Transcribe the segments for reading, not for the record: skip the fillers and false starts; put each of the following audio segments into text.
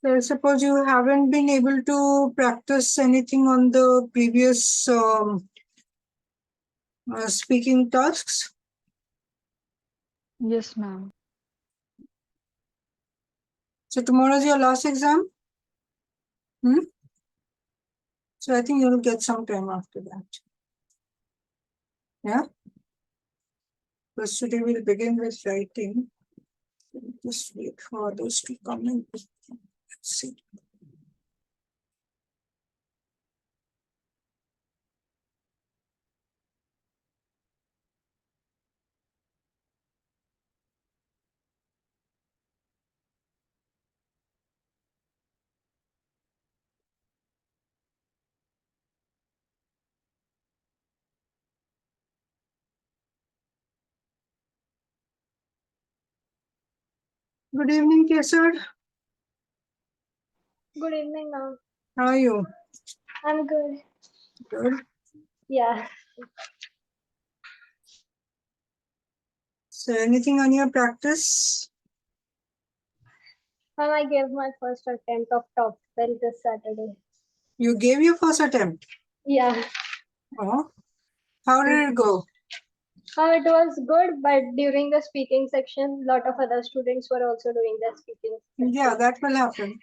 So I suppose you haven't been able to practice anything on the previous speaking tasks. Yes, ma'am. So tomorrow is your last exam. So I think you'll get some time after that. Yeah. Because today we'll begin with writing. Just wait for others to come in. Let's see. Good evening, Kesar. Good evening, ma'am. How are you? I'm good. Good. Yeah. So anything on your practice? Ma'am, I gave my first attempt of TOEFL this Saturday. You gave your first attempt. Yeah. Oh. How did it go? It was good, but during the speaking section, a lot of other students were also doing the speaking section. Yeah, that will happen.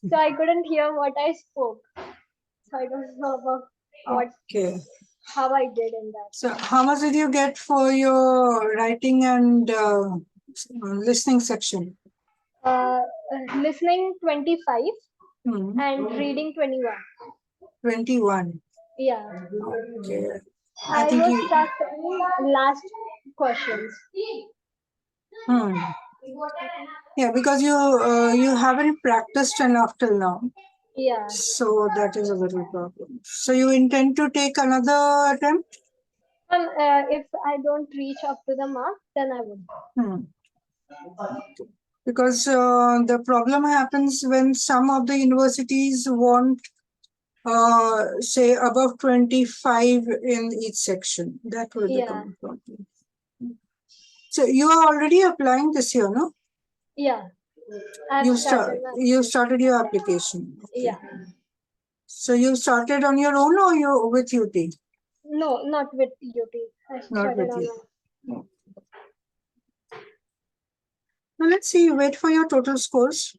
So I couldn't hear what I spoke. So I don't know about how I did in that. So how much did you get for your writing and listening section? Listening 25 Hmm. and reading 21. 21. Yeah. Okay. I think was you. stuck in last questions. Yeah, because you haven't practiced enough till now. Yeah. So that is a little problem. So you intend to take another attempt? If I don't reach up to the mark, then I will. Because the problem happens when some of the universities want say above 25 in each section. That will become a problem. So you are already applying this year, no? Yeah. You started your application. Okay. Yeah. So you started on your own or you with UT? No, not with UT. I Not with started on you. No. Now let's see, wait for your total scores.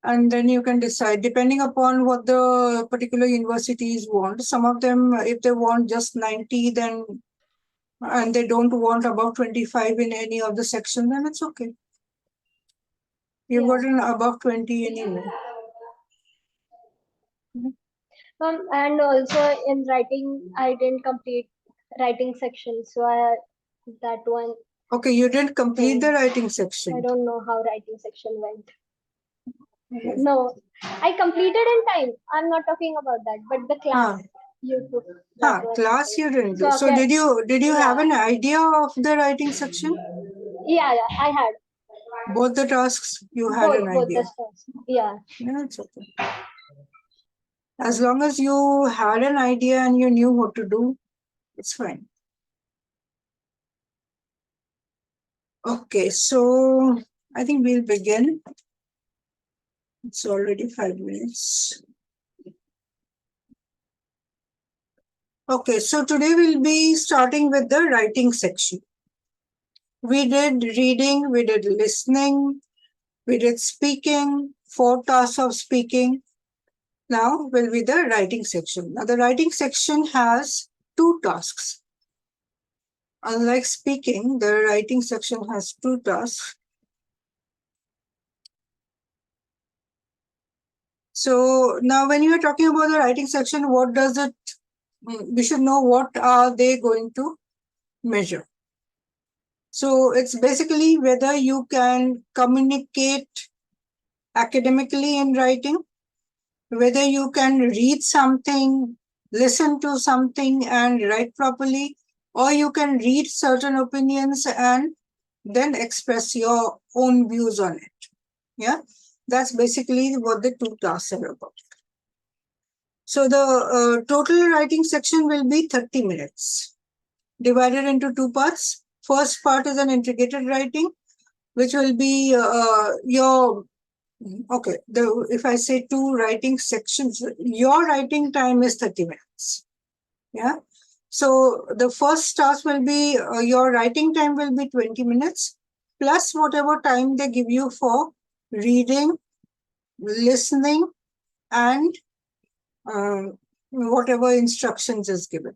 And then you can decide depending upon what the particular universities want. Some of them, if they want just 90, then and they don't want about 25 in any of the section, then it's okay. You got an above 20 anyway. And also in writing, I didn't complete writing section, so that one. Okay, you didn't complete the writing section. I don't know how writing section went. No, I completed in time. I'm not talking about that, but the class you took. Class you didn't do. So did you have an idea of the writing section? Yeah, I had. Both the tasks you had an idea. Yeah. Yeah, it's okay. As long as you had an idea and you knew what to do, it's fine. Okay, so I think we'll begin. It's already 5 minutes. Okay, so today we'll be starting with the writing section. We did reading, we did listening, we did speaking, 4 tasks of speaking. Now will be the writing section. Now the writing section has 2 tasks. Unlike speaking, the writing section has 2 tasks. So now when you are talking about the writing section, what does it, we should know what are they going to measure. So it's basically whether you can communicate academically in writing, whether you can read something, listen to something and write properly, or you can read certain opinions and then express your own views on it. Yeah, that's basically what the 2 tasks are about. So the total writing section will be 30 minutes, divided into 2 parts. First part is an integrated writing, which will be your Okay, if I say 2 writing sections, your writing time is 30 minutes. Yeah. So the first task will be your writing time will be 20 minutes plus whatever time they give you for reading, listening, and whatever instructions is given.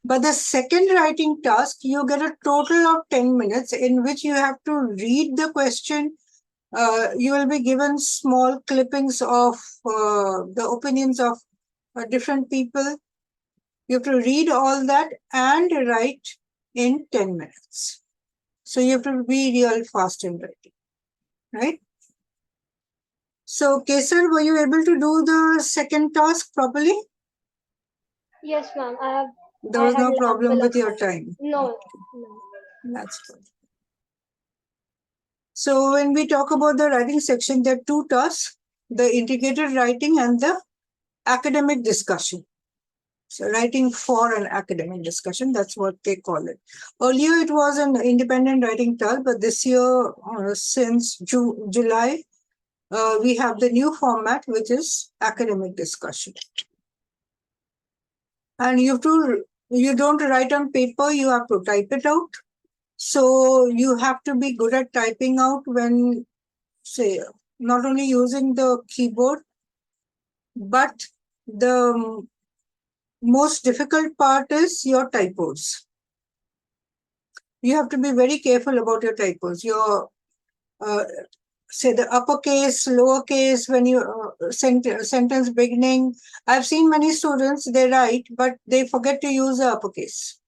But the second writing task, you get a total of 10 minutes in which you have to read the question. You will be given small clippings of the opinions of different people. You have to read all that and write in 10 minutes. So you have to be real fast in writing, right? So, Kesar, were you able to do the second task properly? Yes, ma'am. There I was had no problem ample of with your time. time. No, no. That's good. So when we talk about the writing section, there are 2 tasks, the integrated writing and the academic discussion. So writing for an academic discussion, that's what they call it. Earlier, it was an independent writing task, but this year, since July, we have the new format, which is academic discussion. And you don't write on paper, you have to type it out. So you have to be good at typing out when, say, not only using the keyboard, but the most difficult part is your typos. You have to be very careful about your typos. Your say the uppercase, lowercase, when you sentence beginning. I've seen many students, they write, but they forget to use the uppercase.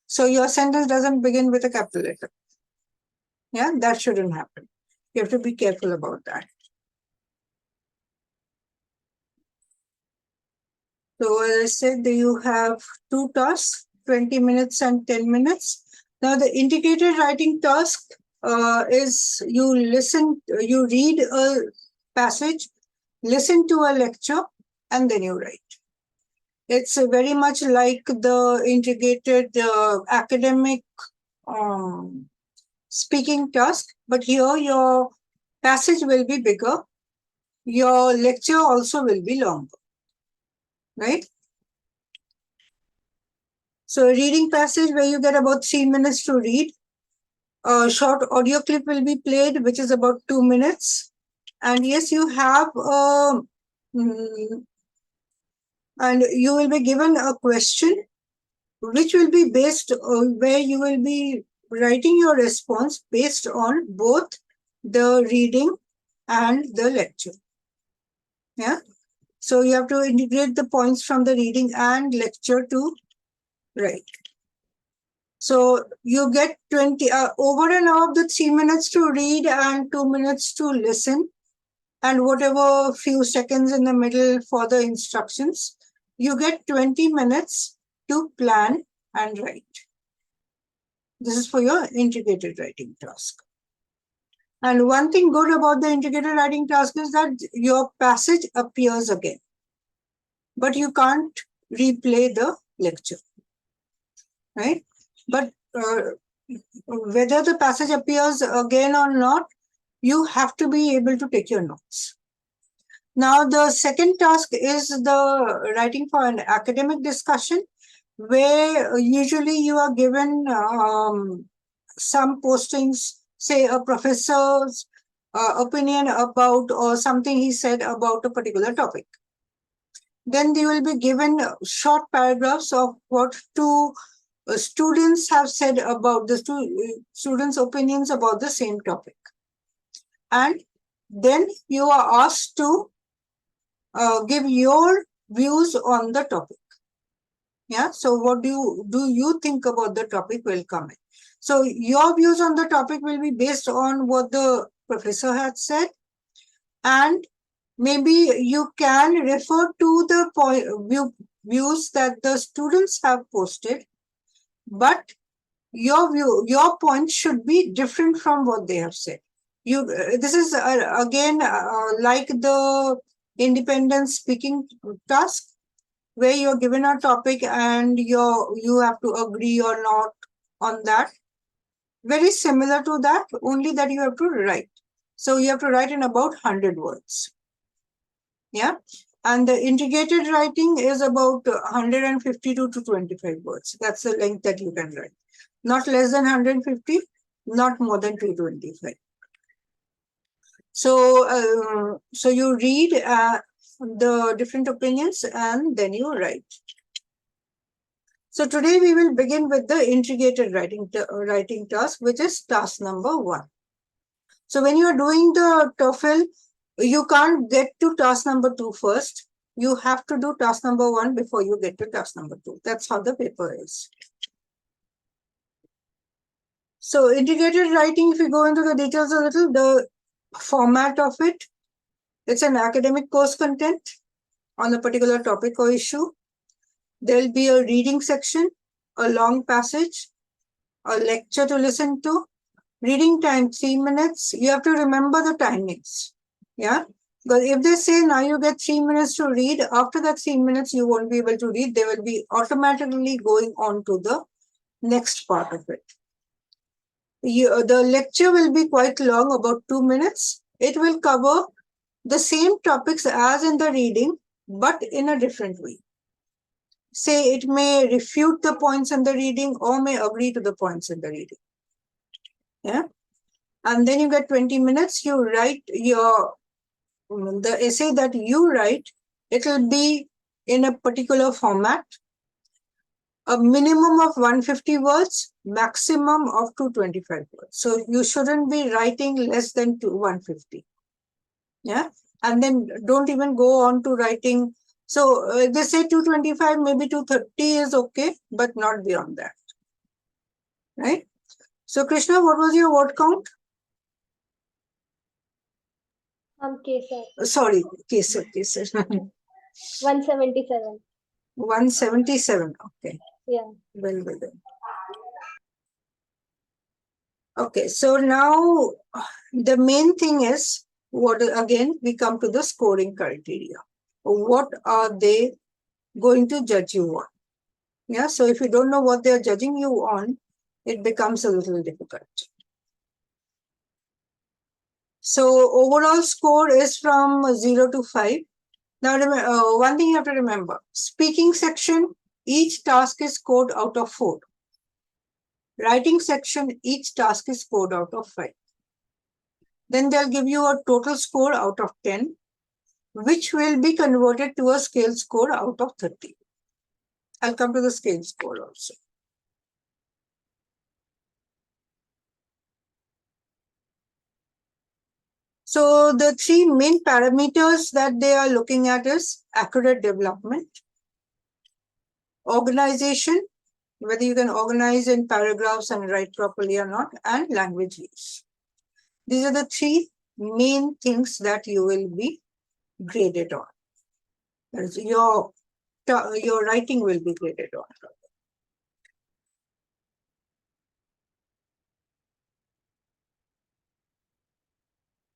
So your sentence doesn't begin with a capital letter. Yeah, that shouldn't happen. You have to be careful about that. So as I said, you have 2 tasks, 20 minutes and 10 minutes. Now the integrated writing task is you read a passage, listen to a lecture, and then you write. It's very much like the integrated academic speaking task, but here your passage will be bigger. Your lecture also will be longer, right? So reading passage where you get about 3 minutes to read. A short audio clip will be played, which is about 2 minutes. And yes, you have and you will be given a question which will be based where you will be writing your response based on both the reading and the lecture. Yeah. So you have to integrate the points from the reading and lecture to write. So you get 20 over and above the 3 minutes to read and 2 minutes to listen, and whatever few seconds in the middle for the instructions. You get 20 minutes to plan and write. This is for your integrated writing task. And one thing good about the integrated writing task is that your passage appears again, but you can't replay the lecture, right? But whether the passage appears again or not, you have to be able to take your notes. Now, the second task is the writing for an academic discussion, where usually you are given some postings, say a professor's opinion about or something he said about a particular topic. Then they will be given short paragraphs of what two students have said about the students' opinions about the same topic. And then you are asked to give your views on the topic. Yeah. So what do you think about the topic will come in. So your views on the topic will be based on what the professor had said, and maybe you can refer to the views that the students have posted, but your point should be different from what they have said. This is again like the independent speaking task, where you're given a topic and you have to agree or not on that. Very similar to that, only that you have to write. So you have to write in about 100 words. Yeah. And the integrated writing is about 152 to 25 words. That's the length that you can write. Not less than 150, not more than 225. So you read the different opinions and then you write. So today we will begin with the integrated writing task, which is task number 1. So when you are doing the TOEFL, you can't get to task number 2 first. You have to do task number 1 before you get to task number 2. That's how the paper is. So integrated writing, if you go into the details a little, the format of it, it's an academic course content on a particular topic or issue. There'll be a reading section, a long passage, a lecture to listen to. Reading time 3 minutes. You have to remember the timings. Yeah. Because if they say now you get 3 minutes to read, after that 3 minutes you won't be able to read. They will be automatically going on to the next part of it. The lecture will be quite long, about 2 minutes. It will cover the same topics as in the reading, but in a different way. Say it may refute the points in the reading or may agree to the points in the reading. Yeah. And then you get 20 minutes, you write the essay that you write, it will be in a particular format, a minimum of 150 words, maximum of 225 words. So you shouldn't be writing less than 150. Yeah. And then don't even go on to writing. So they say 225, maybe 230 is okay, but not beyond that. Right? So Krishna, what was your word count? Kesar. Sorry, Kesar. 177. 177. Okay. Yeah. Well done. Okay, so now the main thing is what again we come to the scoring criteria. What are they going to judge you on? Yeah, so if you don't know what they are judging you on, it becomes a little difficult. So overall score is from 0 to 5. Now, one thing you have to remember, speaking section, each task is scored out of 4. Writing section, each task is scored out of 5. Then they'll give you a total score out of 10, which will be converted to a scale score out of 30. I'll come to the scale score also. So the 3 main parameters that they are looking at is accurate development, organization, whether you can organize in paragraphs and write properly or not, and language use. These are the 3 main things that you will be graded on. That is, your writing will be graded on.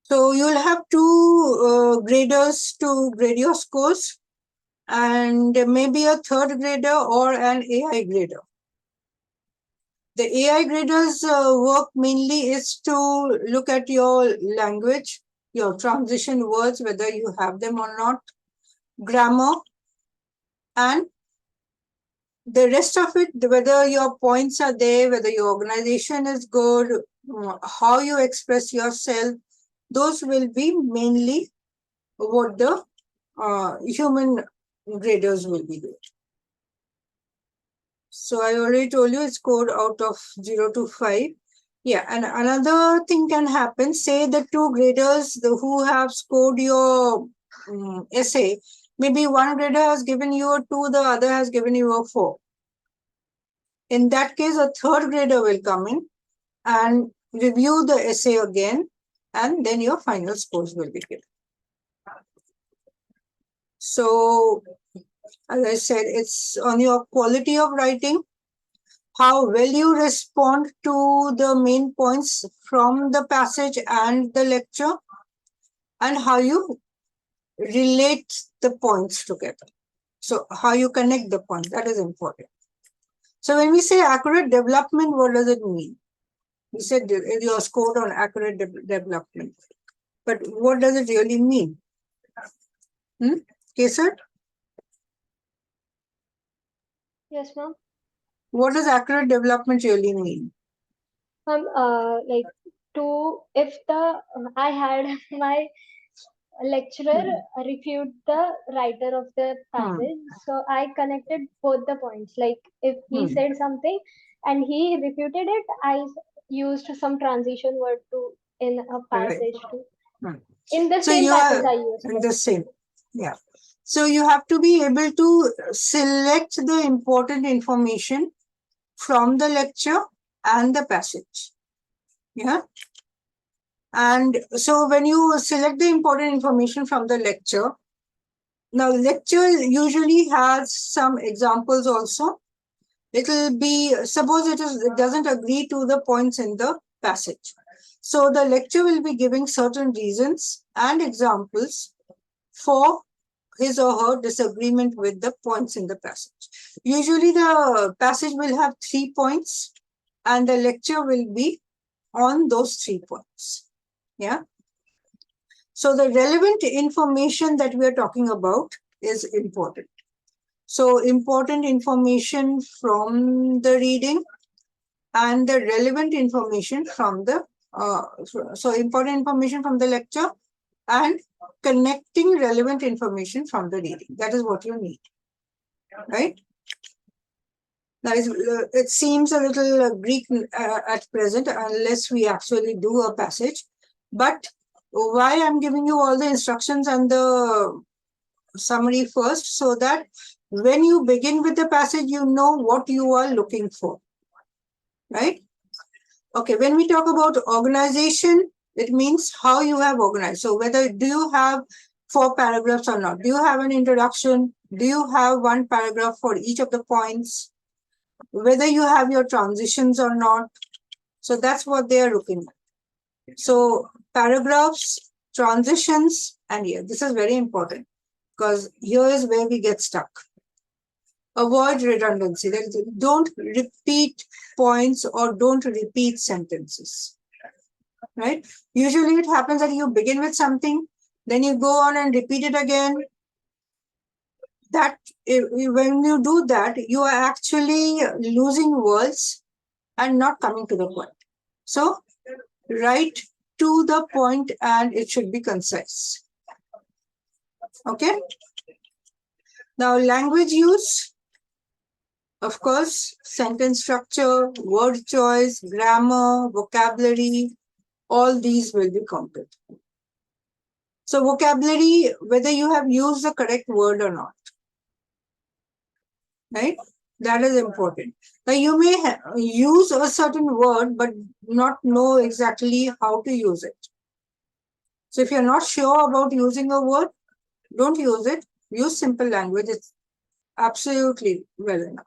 So you'll have 2 graders to grade your scores, and maybe a 3rd grader or an AI grader. The AI graders work mainly is to look at your language, your transition words, whether you have them or not, grammar, and the rest of it, whether your points are there, whether your organization is good, how you express yourself, those will be mainly what the human graders will be doing. So I already told you it's scored out of 0 to 5. Yeah, and another thing can happen, say the 2 graders who have scored your essay, maybe one grader has given you a 2, the other has given you a 4. In that case, a 3rd grader will come in and review the essay again, and then your final scores will be given. So, as I said, it's on your quality of writing, how well you respond to the main points from the passage and the lecture, and how you relate the points together. So, how you connect the points, that is important. So, when we say accurate development, what does it mean? We said you are scored on accurate development. But what does it really mean? KSET? Yes, ma'am. What does accurate development really mean? Like if I had my lecturer refute the writer of the passage, so I connected both the points. Like if he said something and he refuted it, I used some transition word to in a passage too. In the same passage I used. In the same, yeah. So you have to be able to select the important information from the lecture and the passage. Yeah. And so when you select the important information from the lecture, now lecture usually has some examples also. It will be, suppose it doesn't agree to the points in the passage. So the lecture will be giving certain reasons and examples for his or her disagreement with the points in the passage. Usually the passage will have 3 points and the lecture will be on those 3 points. Yeah. So the relevant information that we are talking about is important. So important information from the reading and the relevant information from the, so important information from the lecture and connecting relevant information from the reading. That is what you need, right? Now, it seems a little Greek at present, unless we actually do a passage. But why I'm giving you all the instructions and the summary first, so that when you begin with the passage, you know what you are looking for, right? Okay, when we talk about organization, it means how you have organized. So whether do you have 4 paragraphs or not? Do you have an introduction? Do you have 1 paragraph for each of the points? Whether you have your transitions or not. So that's what they are looking at. So paragraphs, transitions, and here, this is very important because here is where we get stuck. Avoid redundancy. Don't repeat points or don't repeat sentences, right? Usually it happens that you begin with something, then you go on and repeat it again. That when you do that, you are actually losing words and not coming to the point. So write to the point and it should be concise. Okay. Now language use, of course, sentence structure, word choice, grammar, vocabulary, all these will be counted. So vocabulary, whether you have used the correct word or not, right? That is important. Now you may use a certain word, but not know exactly how to use it. So if you're not sure about using a word, don't use it. Use simple language. It's absolutely well enough.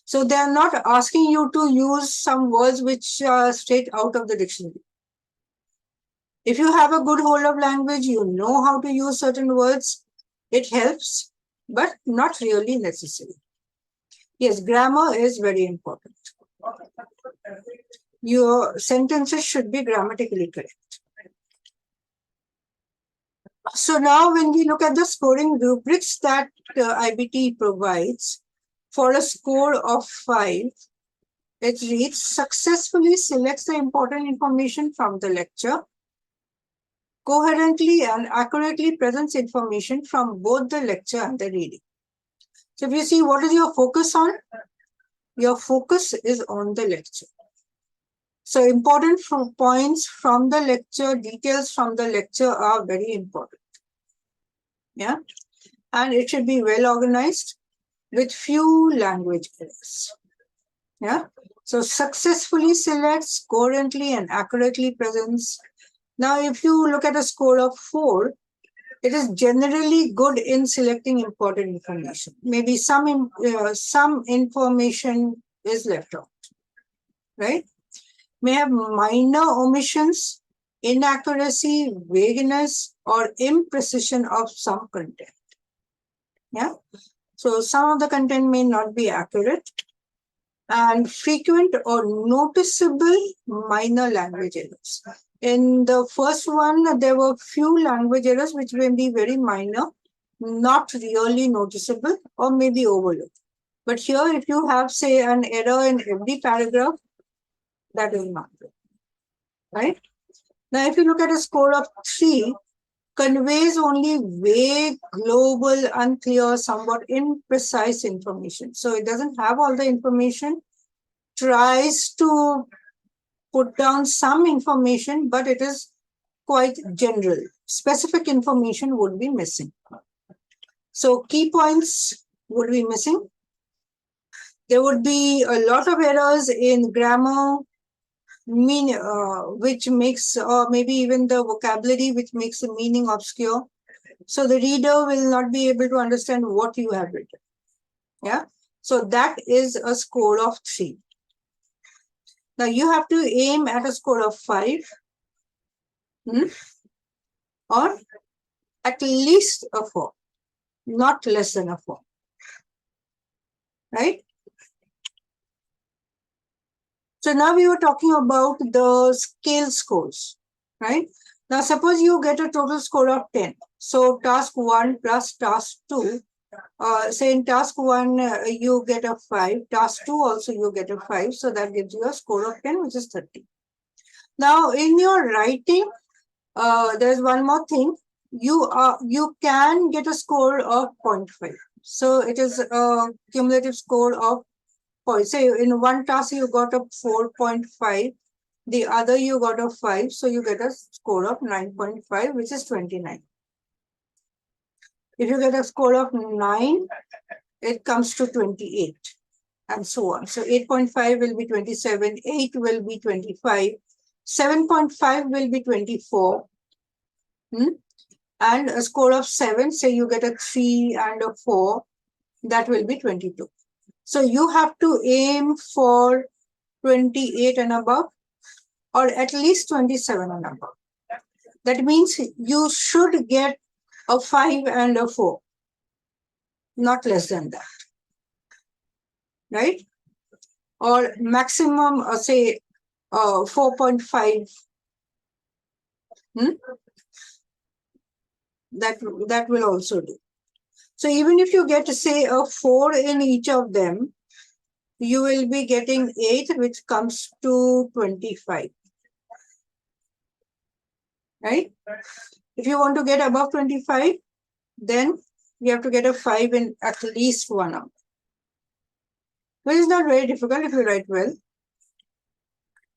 So they are not asking you to use some words which are straight out of the dictionary. If you have a good hold of language, you know how to use certain words. It helps, but not really necessary. Yes, grammar is very important. Your sentences should be grammatically correct. So now when we look at the scoring rubrics that IBT provides, for a score of 5, it reads, successfully selects the important information from the lecture, coherently and accurately presents information from both the lecture and the reading. So if you see, what is your focus on? Your focus is on the lecture. So important points from the lecture, details from the lecture are very important. Yeah. And it should be well organized with few language errors. Yeah. So successfully selects, coherently and accurately presents. Now, if you look at a score of 4, it is generally good in selecting important information. Maybe some information is left out, right? May have minor omissions, inaccuracy, vagueness, or imprecision of some content. Yeah. So some of the content may not be accurate, and frequent or noticeable minor language errors. In the first one, there were few language errors which may be very minor, not really noticeable, or maybe overlooked. But here, if you have, say, an error in every paragraph, that is not good, right? Now, if you look at a score of 3, conveys only vague, global, unclear, somewhat imprecise information. So it doesn't have all the information, tries to put down some information, but it is quite general. Specific information would be missing. So key points would be missing. There would be a lot of errors in grammar, which makes, or maybe even the vocabulary, which makes the meaning obscure. So the reader will not be able to understand what you have written. Yeah. So that is a score of 3. Now you have to aim at a score of 5. Or at least a 4, not less than a 4. Right? So now we were talking about the scale scores, right? Now suppose you get a total score of 10. So task 1 plus task 2, say in task 1 you get a 5, task 2 also you get a 5, so that gives you a score of 10, which is 30. Now in your writing, there's one more thing. You can get a score of 0.5. So it is a cumulative score of, say in one task you got a 4.5, the other you got a 5, so you get a score of 9.5, which is 29. If you get a score of 9, it comes to 28, and so on. So 8.5 will be 27, 8 will be 25, 7.5 will be 24, and a score of 7, say you get a 3 and a 4, that will be 22. So you have to aim for 28 and above, or at least 27 and above. That means you should get a 5 and a 4, not less than that, right? Or maximum, say, 4.5. That will also do. So even if you get, say, a 4 in each of them, you will be getting 8, which comes to 25. Right? If you want to get above 25, then you have to get a 5 in at least one hour. Which is not very difficult if you write well.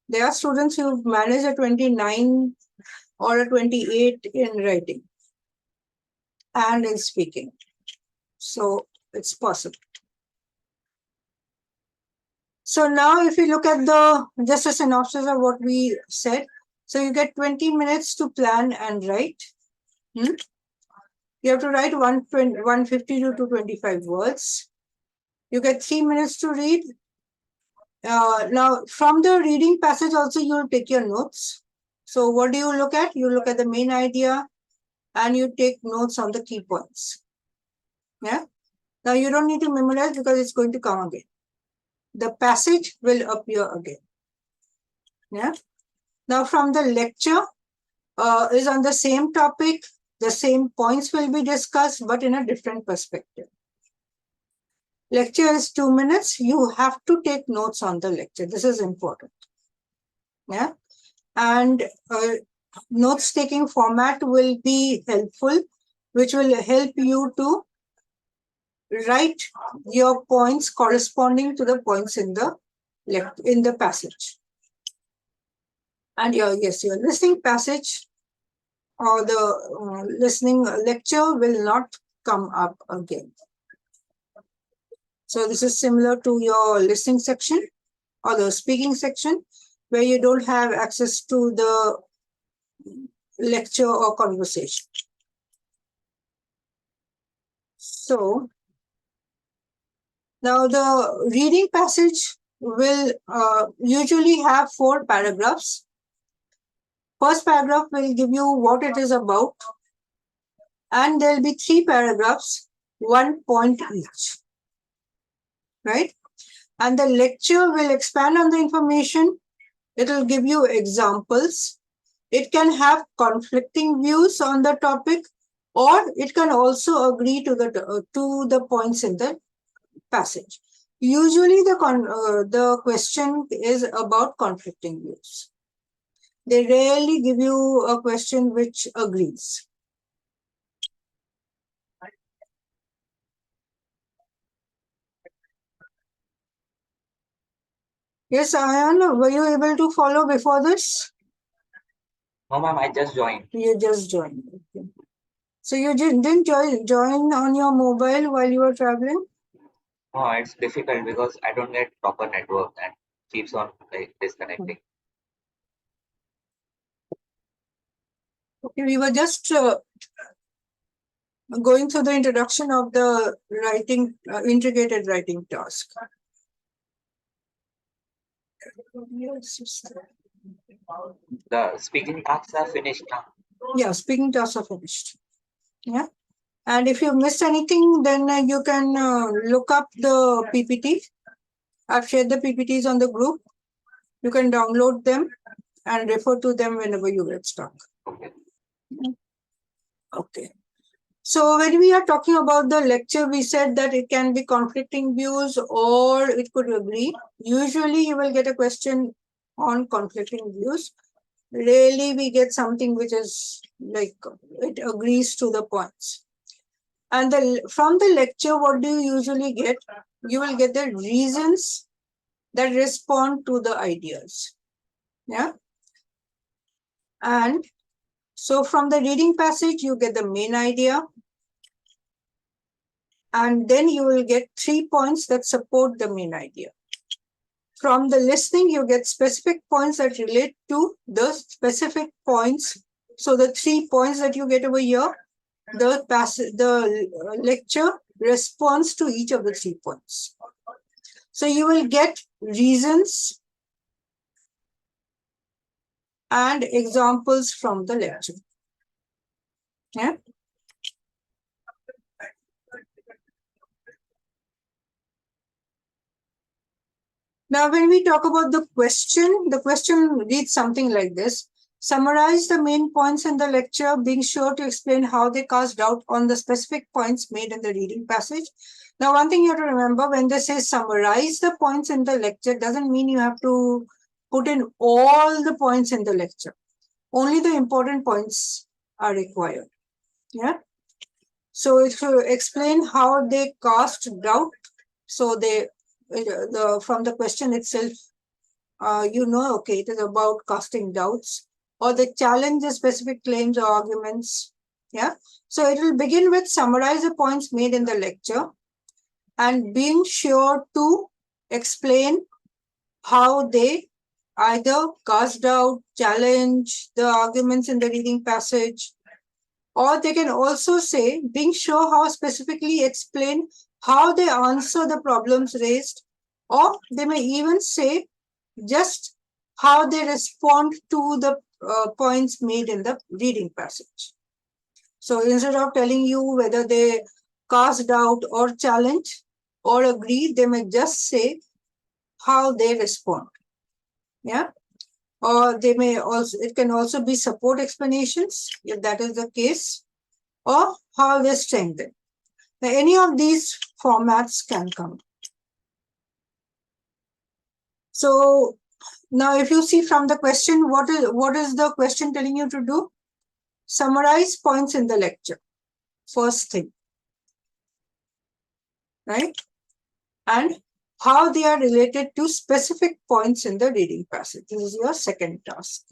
There are students who manage a 29 or a 28 in writing and in speaking. So it's possible. So now if you look at just a synopsis of what we said. So you get 20 minutes to plan and write. You have to write 150 to 225 words. You get 3 minutes to read. Now, from the reading passage also, you will take your notes. So what do you look at? You look at the main idea and you take notes on the key points. Yeah. Now, you don't need to memorize because it's going to come again. The passage will appear again. Yeah. Now, from the lecture is on the same topic. The same points will be discussed, but in a different perspective. Lecture is 2 minutes. You have to take notes on the lecture. This is important. Yeah. And notes taking format will be helpful, which will help you to write your points corresponding to the points in the passage. And your listening passage or the listening lecture will not come up again. So this is similar to your listening section or the speaking section, where you don't have access to the lecture or conversation. So now the reading passage will usually have 4 paragraphs. First paragraph will give you what it is about, and there will be 3 paragraphs, 1 point each, right? And the lecture will expand on the information. It will give you examples, It can have conflicting views on the topic, or it can also agree to the points in the passage. Usually, the question is about conflicting views. They rarely give you a question which agrees. Yes, Ayan, were you able to follow before this? No, ma'am, I just joined. You just joined. Okay. So you didn't join on your mobile while you were traveling? No, it's difficult because I don't get proper network and keeps on like disconnecting. Okay, we were just going through the introduction of the writing, integrated writing task. The speaking tasks are finished now. Yeah, speaking tasks are finished. Yeah. And if you missed anything, then you can look up the PPT. I've shared the PPTs on the group. You can download them and refer to them whenever you get stuck. Okay. Okay. So when we are talking about the lecture, we said that it can be conflicting views or it could agree. Usually you will get a question on conflicting views. Rarely we get something which is like it agrees to the points. And from the lecture, what do you usually get? You will get the reasons that respond to the ideas. Yeah. And so from the reading passage, you get the main idea. And then you will get 3 points that support the main idea. From the listening, you get specific points that relate to the specific points. So the 3 points that you get over here, the lecture responds to each of the 3 points. So you will get reasons and examples from the lecture. Yeah. Now, when we talk about the question reads something like this. Summarize the main points in the lecture, being sure to explain how they cast doubt on the specific points made in the reading passage. Now, one thing you have to remember, when they say summarize the points in the lecture, doesn't mean you have to put in all the points in the lecture. Only the important points are required. Yeah. So if you explain how they cast doubt, so from the question itself, okay, it is about casting doubts or the challenge the specific claims or arguments. Yeah. So it will begin with summarize the points made in the lecture and being sure to explain how they either cast doubt, challenge the arguments in the reading passage, or they can also say, being sure how specifically explain how they answer the problems raised, or they may even say just how they respond to the points made in the reading passage. So instead of telling you whether they cast doubt or challenge or agree, they may just say how they respond. Yeah. Or they may also, it can also be support explanations if that is the case, or how they strengthen. Now, any of these formats can come. So now if you see from the question, what is the question telling you to do? Summarize points in the lecture. First thing. Right? And how they are related to specific points in the reading passage. This is your second task.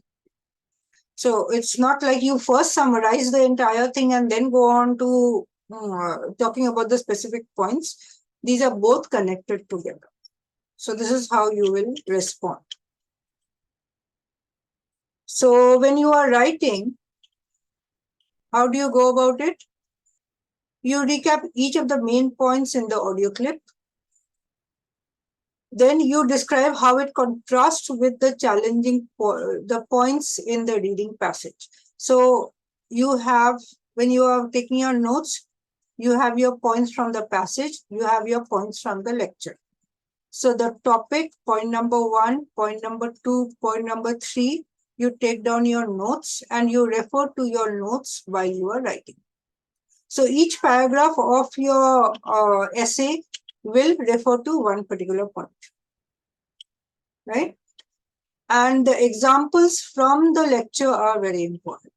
So it's not like you first summarize the entire thing and then go on to talking about the specific points. These are both connected together. So this is how you will respond. So when you are writing, how do you go about it? You recap each of the main points in the audio clip. Then you describe how it contrasts with the challenging the points in the reading passage. So you have, when you are taking your notes, you have your points from the passage, you have your points from the lecture. So the topic, point number 1, point number 2, point number 3, you take down your notes and you refer to your notes while you are writing. So each paragraph of your essay will refer to one particular point, right? And the examples from the lecture are very important,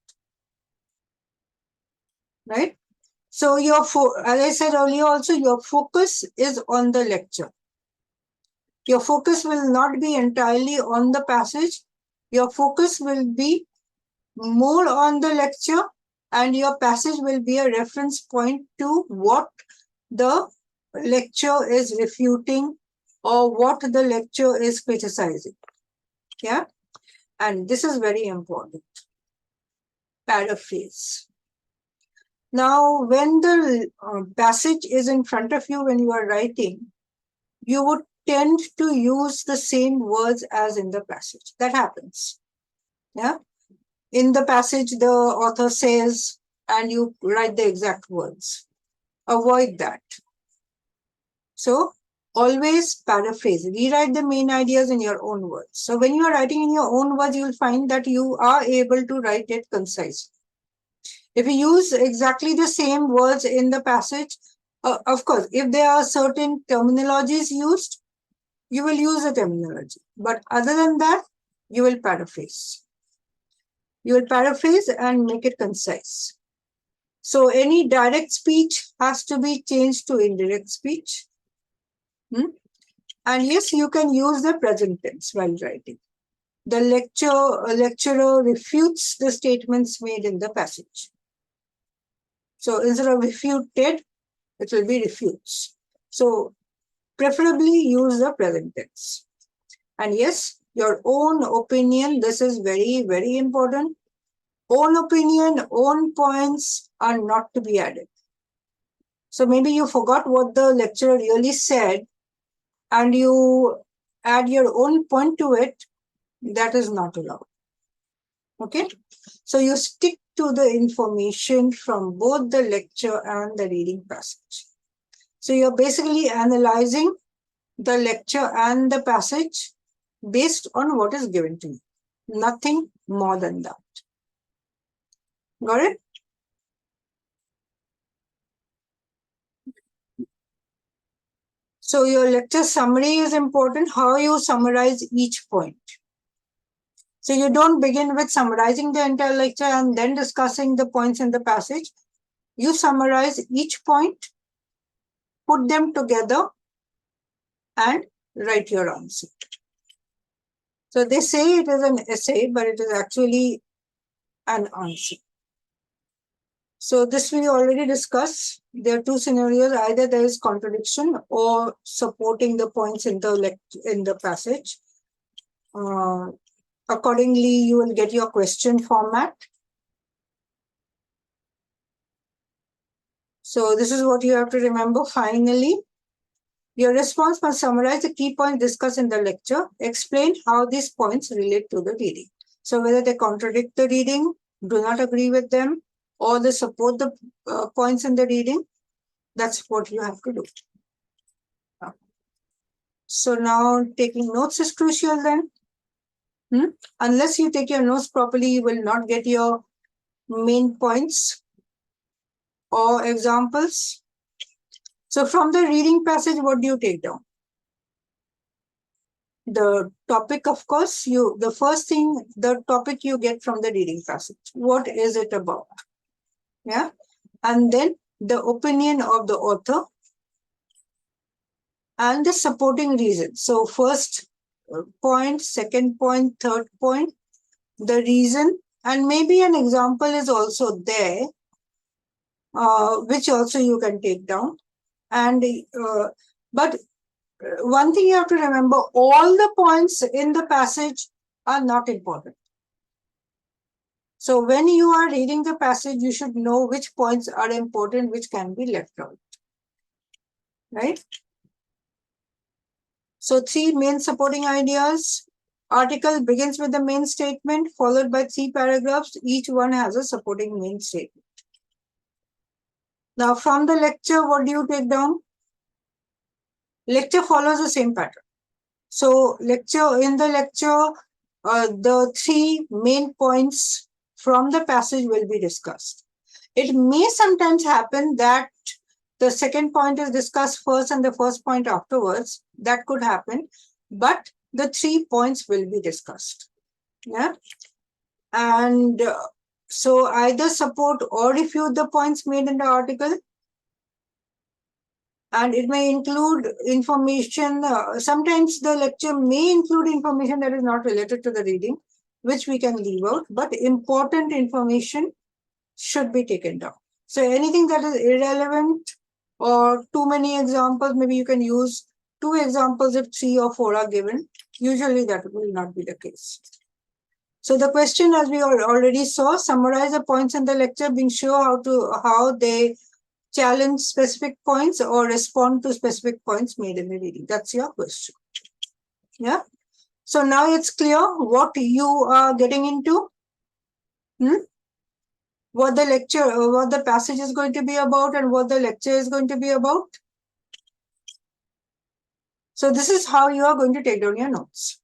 right? So as I said earlier also, your focus is on the lecture. Your focus will not be entirely on the passage. Your focus will be more on the lecture, and your passage will be a reference point to what the lecture is refuting or what the lecture is criticizing. Yeah, and this is very important. Paraphrase. Now, when the passage is in front of you when you are writing, you would tend to use the same words as in the passage. That happens. Yeah. In the passage, the author says, and you write the exact words. Avoid that. So, always paraphrase. Rewrite the main ideas in your own words. So, when you are writing in your own words, you will find that you are able to write it concisely. If you use exactly the same words in the passage, of course, if there are certain terminologies used, you will use a terminology. But other than that, you will paraphrase. You will paraphrase and make it concise. So any direct speech has to be changed to indirect speech. And yes, you can use the present tense while writing. The lecturer refutes the statements made in the passage. So instead of refuted, it will be refutes. So preferably use the present tense. And yes, your own opinion, this is very, very important. Own opinion, own points are not to be added. So maybe you forgot what the lecturer really said and you add your own point to it. That is not allowed. Okay? So you stick to the information from both the lecture and the reading passage. So you're basically analyzing the lecture and the passage based on what is given to you. Nothing more than that. Got it? So your lecture summary is important, how you summarize each point. So you don't begin with summarizing the entire lecture and then discussing the points in the passage. You summarize each point, put them together, and write your answer. So they say it is an essay, but it is actually an answer. So this we already discussed. There are two scenarios. Either there is contradiction or supporting the points in the passage. Accordingly, you will get your question format. So this is what you have to remember. Finally, your response must summarize the key points discussed in the lecture. Explain how these points relate to the reading. So whether they contradict the reading, do not agree with them, or they support the points in the reading, that's what you have to do. So now taking notes is crucial then. Unless you take your notes properly, you will not get your main points or examples. So from the reading passage, what do you take down? The topic, of course, the first thing, the topic you get from the reading passage. What is it about? Yeah. And then the opinion of the author and the supporting reason. So first point, second point, third point, the reason, and maybe an example is also there, which also you can take down. And but one thing you have to remember, all the points in the passage are not important. So when you are reading the passage, you should know which points are important, which can be left out. Right? So 3 main supporting ideas. Article begins with the main statement, followed by 3 paragraphs. Each one has a supporting main statement. Now from the lecture, what do you take down? Lecture follows the same pattern. So in the lecture, the three main points from the passage will be discussed. It may sometimes happen that the second point is discussed first and the first point afterwards. That could happen, but the 3 points will be discussed. Yeah. And so either support or refute the points made in the article. And it may include information. Sometimes the lecture may include information that is not related to the reading, which we can leave out, but important information should be taken down. So anything that is irrelevant or too many examples, maybe you can use 2 examples if 3 or 4 are given. Usually that will not be the case. So the question, as we already saw, summarize the points in the lecture, being sure how they challenge specific points or respond to specific points made in the reading. That's your question. Yeah. So now it's clear what you are getting into. What the lecture, what the passage is going to be about and what the lecture is going to be about. So this is how you are going to take down your notes.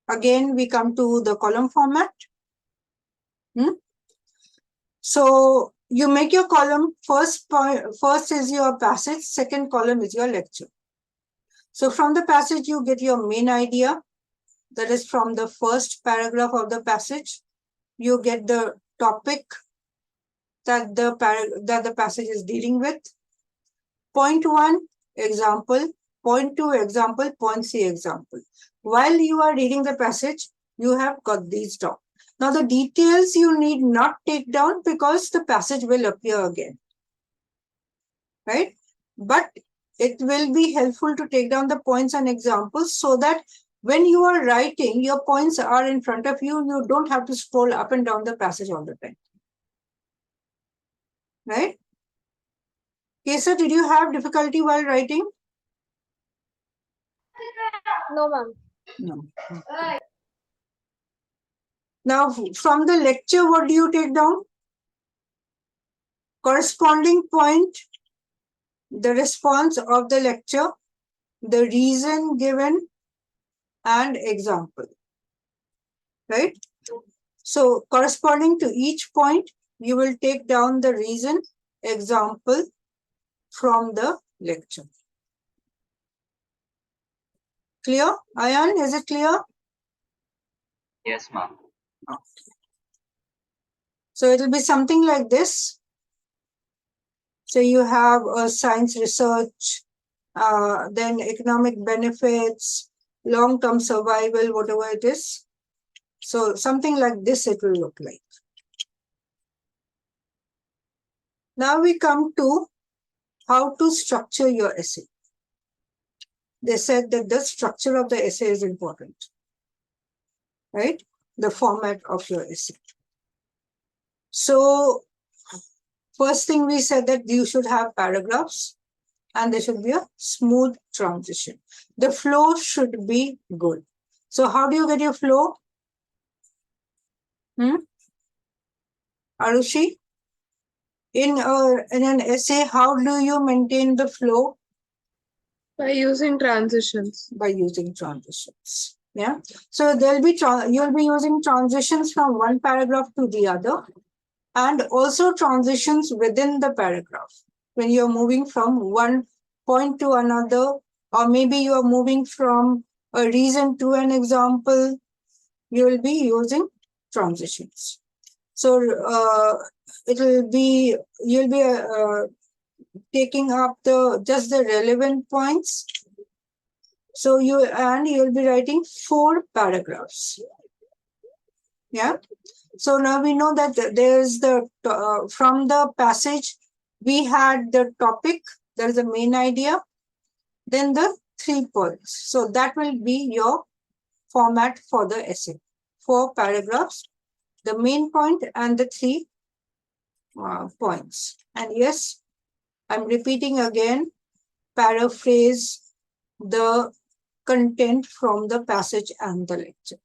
Again, we come to the column format. So you make your column, first is your passage, second column is your lecture. So from the passage, you get your main idea. That is from the first paragraph of the passage. You get the topic that the passage is dealing with. Point 1, example. Point 2, example. Point 3, example. While you are reading the passage, you have got these down. Now the details you need not take down because the passage will appear again. Right? But it will be helpful to take down the points and examples so that when you are writing, your points are in front of you. You don't have to scroll up and down the passage all the time. Right? Kesar, did you have difficulty while writing? No, ma'am. No. Okay. Now, from the lecture, what do you take down? Corresponding point, the response of the lecture, the reason given, and example. Right? So, corresponding to each point, you will take down the reason, example from the lecture. Clear? Ayan, is it clear? Yes, ma'am. Okay. So, it will be something like this. So, you have a science research, then economic benefits, long-term survival, whatever it is. So something like this it will look like. Now we come to how to structure your essay. They said that the structure of the essay is important, right? The format of your essay. So first thing we said that you should have paragraphs and there should be a smooth transition. The flow should be good. So how do you get your flow? Arushi? In an essay, how do you maintain the flow? By using transitions. By using transitions. Yeah. So there'll be you'll be using transitions from one paragraph to the other, and also transitions within the paragraph when you're moving from one point to another, or maybe you are moving from a reason to an example. You will be using transitions. So you'll be taking up just the relevant points. So you'll be writing 4 paragraphs. Yeah. So now we know that there's from the passage, we had the topic, there is a main idea, then the 3 points. So that will be your format for the essay. 4 paragraphs, the main point and the 3 points. And yes, I'm repeating again, paraphrase the content from the passage and the lecture.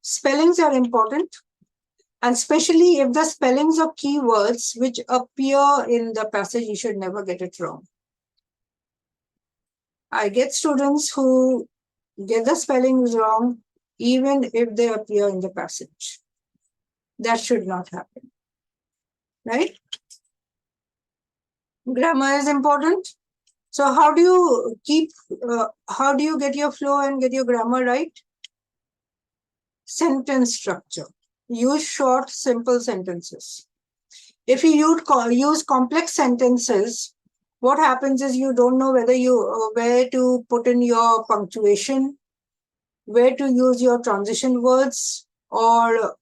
Spellings are important, and especially if the spellings of keywords which appear in the passage, you should never get it wrong. I get students who get the spellings wrong even if they appear in the passage. That should not happen, right? Grammar is important. So how do you get your flow and get your grammar right? Sentence structure. Use short, simple sentences. If you use complex sentences, what happens is you don't know where to put in your punctuation, where to use your transition words, or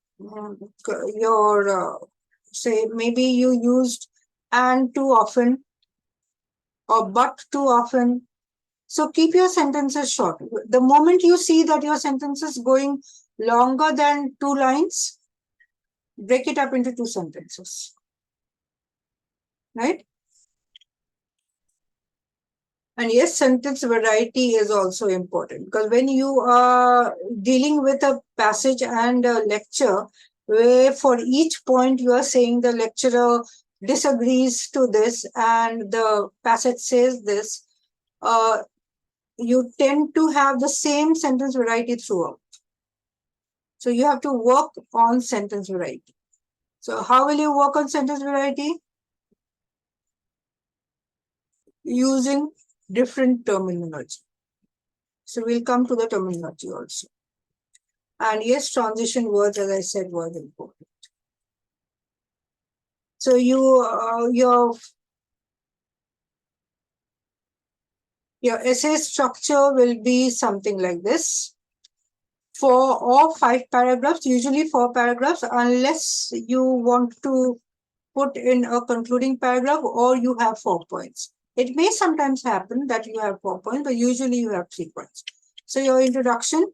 your say maybe you used and too often or but too often. So keep your sentences short. The moment you see that your sentence is going longer than 2 lines, break it up into 2 sentences, right? And yes, sentence variety is also important, because when you are dealing with a passage and a lecture, where for each point you are saying the lecturer disagrees to this and the passage says this, you tend to have the same sentence variety throughout. So you have to work on sentence variety. So how will you work on sentence variety? Using different terminology. So we'll come to the terminology also. And yes, transition words, as I said, were important. So your essay structure will be something like this. 4 or 5 paragraphs, usually 4 paragraphs, unless you want to put in a concluding paragraph or you have 4 points. It may sometimes happen that you have 4 points, but usually you have 3 points. So your introduction,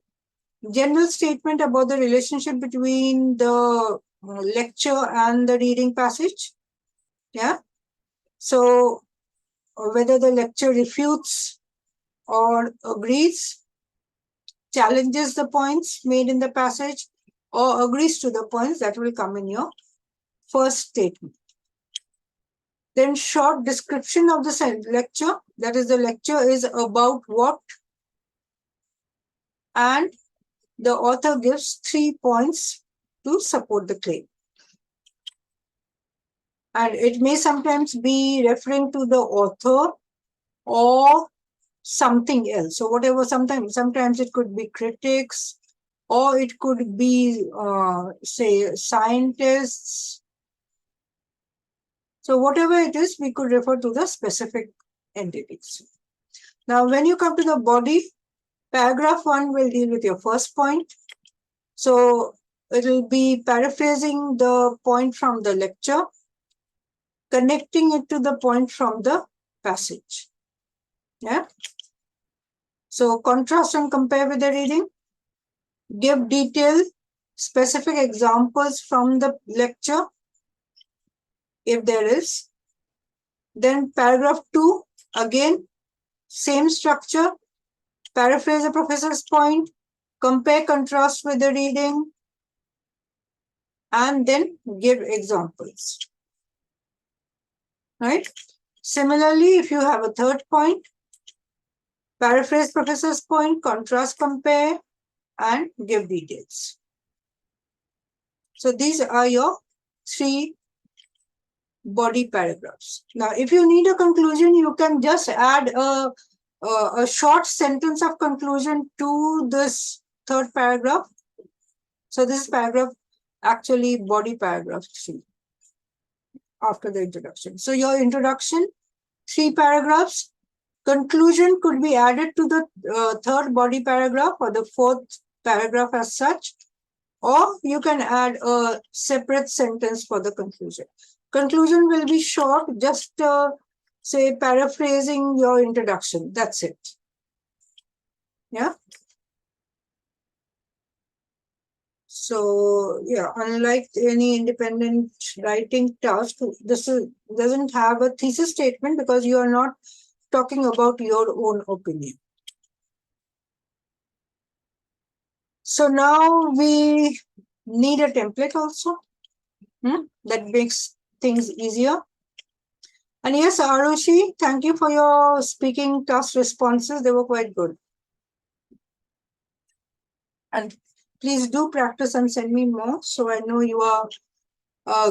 general statement about the relationship between the lecture and the reading passage. Yeah. So whether the lecture refutes or agrees, challenges the points made in the passage, or agrees to the points, that will come in your first statement. Then short description of the lecture, that is, the lecture is about what, and the author gives 3 points to support the claim. And it may sometimes be referring to the author or something else. So whatever, sometimes it could be critics, or it could be, say, scientists. So whatever it is, we could refer to the specific entities. Now, when you come to the body, paragraph 1 will deal with your first point. So it will be paraphrasing the point from the lecture, connecting it to the point from the passage. Yeah. So contrast and compare with the reading. Give detailed, specific examples from the lecture, if there is. Then paragraph 2, again, same structure. Paraphrase the professor's point, compare, contrast with the reading, and then give examples. Right? Similarly, if you have a third point, paraphrase professor's point, contrast, compare, and give details. So these are your 3 body paragraphs. Now, if you need a conclusion, you can just add a short sentence of conclusion to this third paragraph. So this is paragraph, actually body paragraph 3 after the introduction. So your introduction, 3 paragraphs. Conclusion could be added to the third body paragraph or the 4th paragraph as such, or you can add a separate sentence for the conclusion. Conclusion will be short, just say paraphrasing your introduction. That's it. Yeah. So yeah, unlike any independent writing task, this doesn't have a thesis statement because you are not talking about your own opinion. So now we need a template also. That makes things easier. And yes, Arushi, thank you for your speaking task responses. They were quite good. And Please do practice and send me more, so I know you are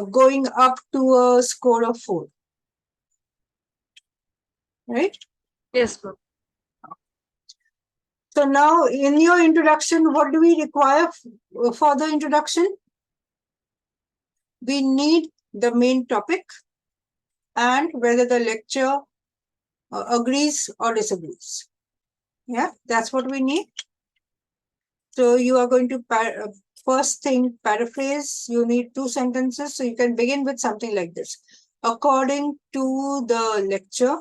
going up to a score of 4. Right? Yes, ma'am. So now in your introduction, what do we require for the introduction? We need the main topic and whether the lecture agrees or disagrees. Yeah, that's what we need. So you are going to first thing paraphrase. You need 2 sentences. So you can begin with something like this. According to the lecture,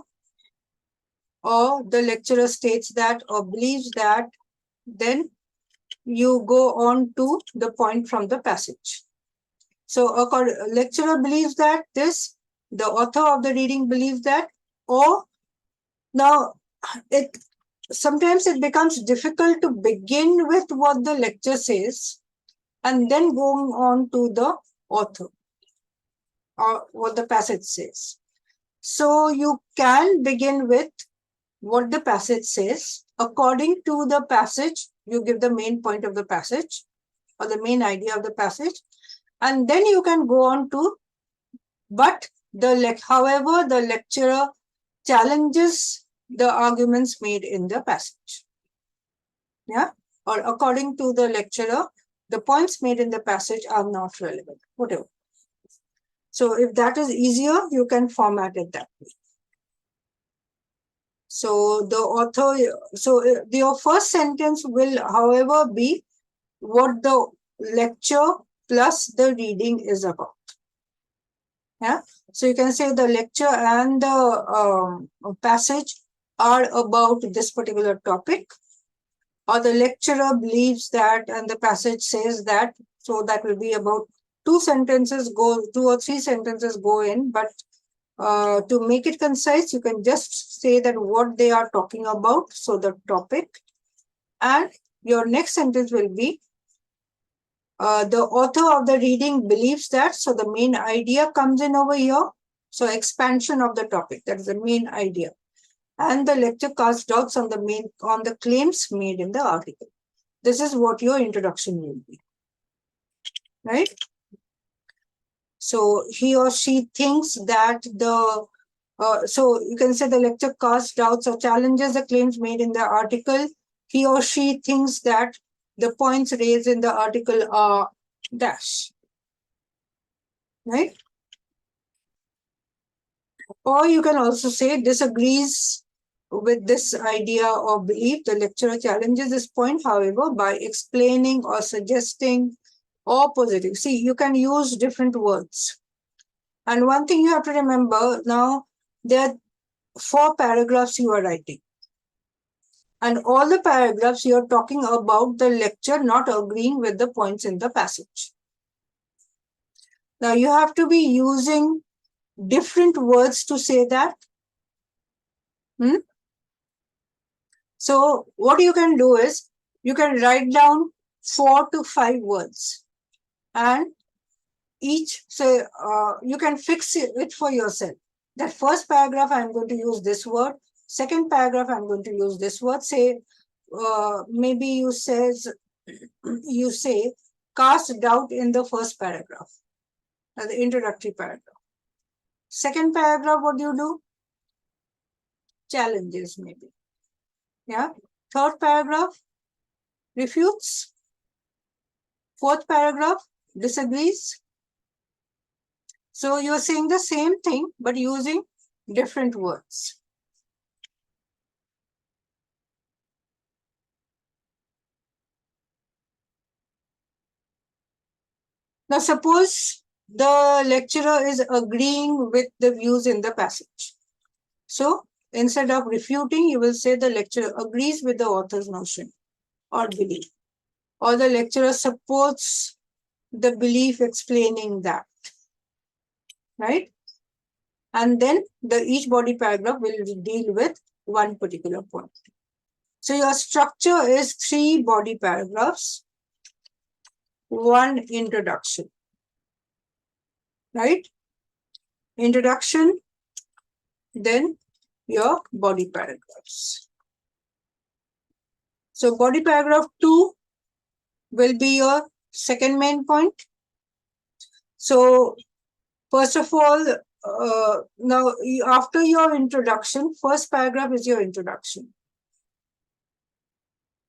or the lecturer states that or believes that, then you go on to the point from the passage. So a lecturer believes that this, the author of the reading believes that, or now sometimes it becomes difficult to begin with what the lecture says and then going on to the author or what the passage says. So you can begin with what the passage says. According to the passage, you give the main point of the passage or the main idea of the passage, and then you can go on to, but however, the lecturer challenges the arguments made in the passage. Yeah, or according to the lecturer, the points made in the passage are not relevant, whatever. So if that is easier, you can format it that way. So the author, your first sentence will, however, be what the lecture plus the reading is about. Yeah. So you can say the lecture and the passage are about this particular topic, or the lecturer believes that and the passage says that. So that will be about 2 or 3 sentences go in, but to make it concise, you can just say that what they are talking about. So the topic, and your next sentence will be the author of the reading believes that. So the main idea comes in over here. So expansion of the topic, that is the main idea. And the lecture casts doubts on the claims made in the article. This is what your introduction will be. Right? So he or she thinks that so you can say the lecture casts doubts or challenges the claims made in the article. He or she thinks that the points raised in the article are dash. Right? Or you can also say disagrees with this idea or belief. The lecturer challenges this point, however, by explaining or suggesting or positive. See, you can use different words. And one thing you have to remember now, there are 4 paragraphs you are writing. And all the paragraphs you are talking about the lecture not agreeing with the points in the passage. Now you have to be using different words to say that. So what you can do is, you can write down 4 to 5 words, and each, say, you can fix it for yourself. That first paragraph, I'm going to use this word. Second paragraph, I'm going to use this word. Say, maybe you say, cast doubt in the first paragraph, the introductory paragraph. Second paragraph, what do you do? Challenges, maybe. Yeah. Third paragraph, refutes. Fourth paragraph, disagrees. So you're saying the same thing, but using different words. Now, suppose the lecturer is agreeing with the views in the passage. So instead of refuting, you will say the lecturer agrees with the author's notion or belief, or the lecturer supports the belief explaining that. Right? And then each body paragraph will deal with one particular point. So your structure is 3 body paragraphs, 1 introduction. Right? Introduction, then your body paragraphs. So body paragraph 2 will be your second main point. So first of all, now after your introduction, first paragraph is your introduction.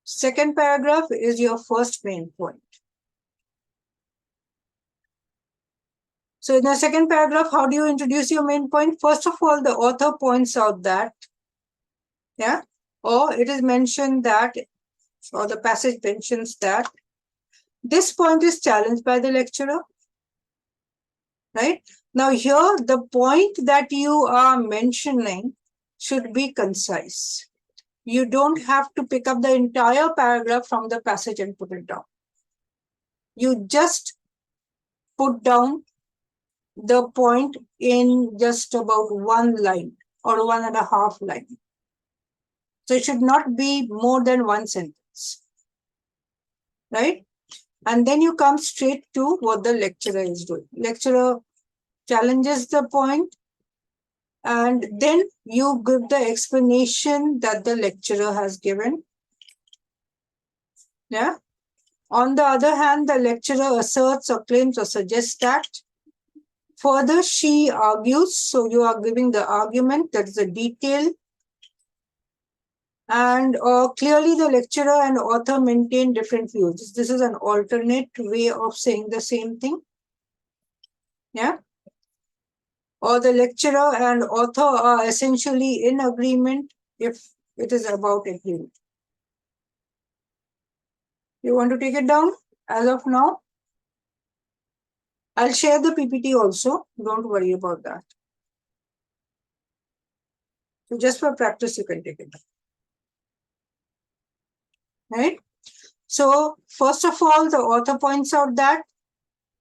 Second paragraph is your first main point. So in the second paragraph, how do you introduce your main point? First of all, the author points out that, yeah, or it is mentioned that, or the passage mentions that this point is challenged by the lecturer, right? Now here, the point that you are mentioning should be concise. You don't have to pick up the entire paragraph from the passage and put it down. You just put down the point in just about one line or 1.5 line. So it should not be more than one sentence, right? And then you come straight to what the lecturer is doing. Lecturer challenges the point, and then you give the explanation that the lecturer has given. Yeah. On the other hand, the lecturer asserts or claims or suggests that. Further, she argues, so you are giving the argument, that is a detail. And clearly the lecturer and author maintain different views. This is an alternate way of saying the same thing. Yeah. Or the lecturer and author are essentially in agreement if it is about agreement. You want to take it down as of now? I'll share the PPT also. Don't worry about that. So just for practice, you can take it down. Right? So first of all, the author points out that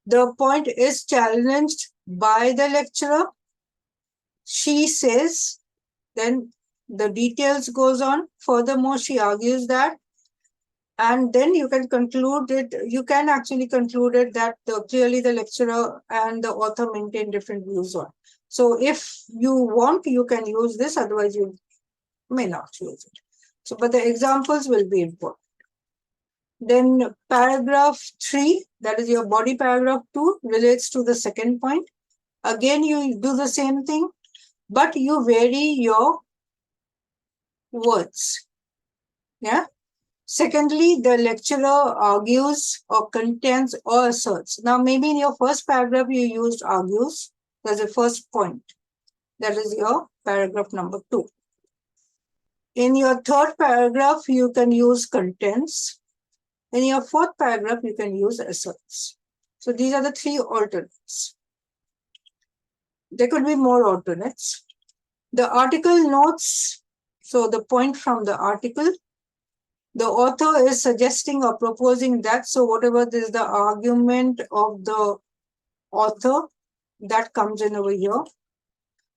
the point is challenged by the lecturer. She says, then the details goes on. Furthermore, she argues that, and then you can conclude it. You can actually conclude it that clearly the lecturer and the author maintain different views on. So if you want, you can use this. Otherwise, you may not use it. So, but the examples will be important. Then paragraph 3, that is your body paragraph 2, relates to the second point. Again, you do the same thing, but you vary your words. Yeah. Secondly, the lecturer argues or contends or asserts. Now, maybe in your first paragraph, you used argues. That's the first point. That is your paragraph number 2. In your third paragraph, you can use contends. In your fourth paragraph, you can use asserts. So these are the 3 alternates. There could be more alternates. The article notes, so the point from the article, the author is suggesting or proposing that, so whatever is the argument of the author, that comes in over here.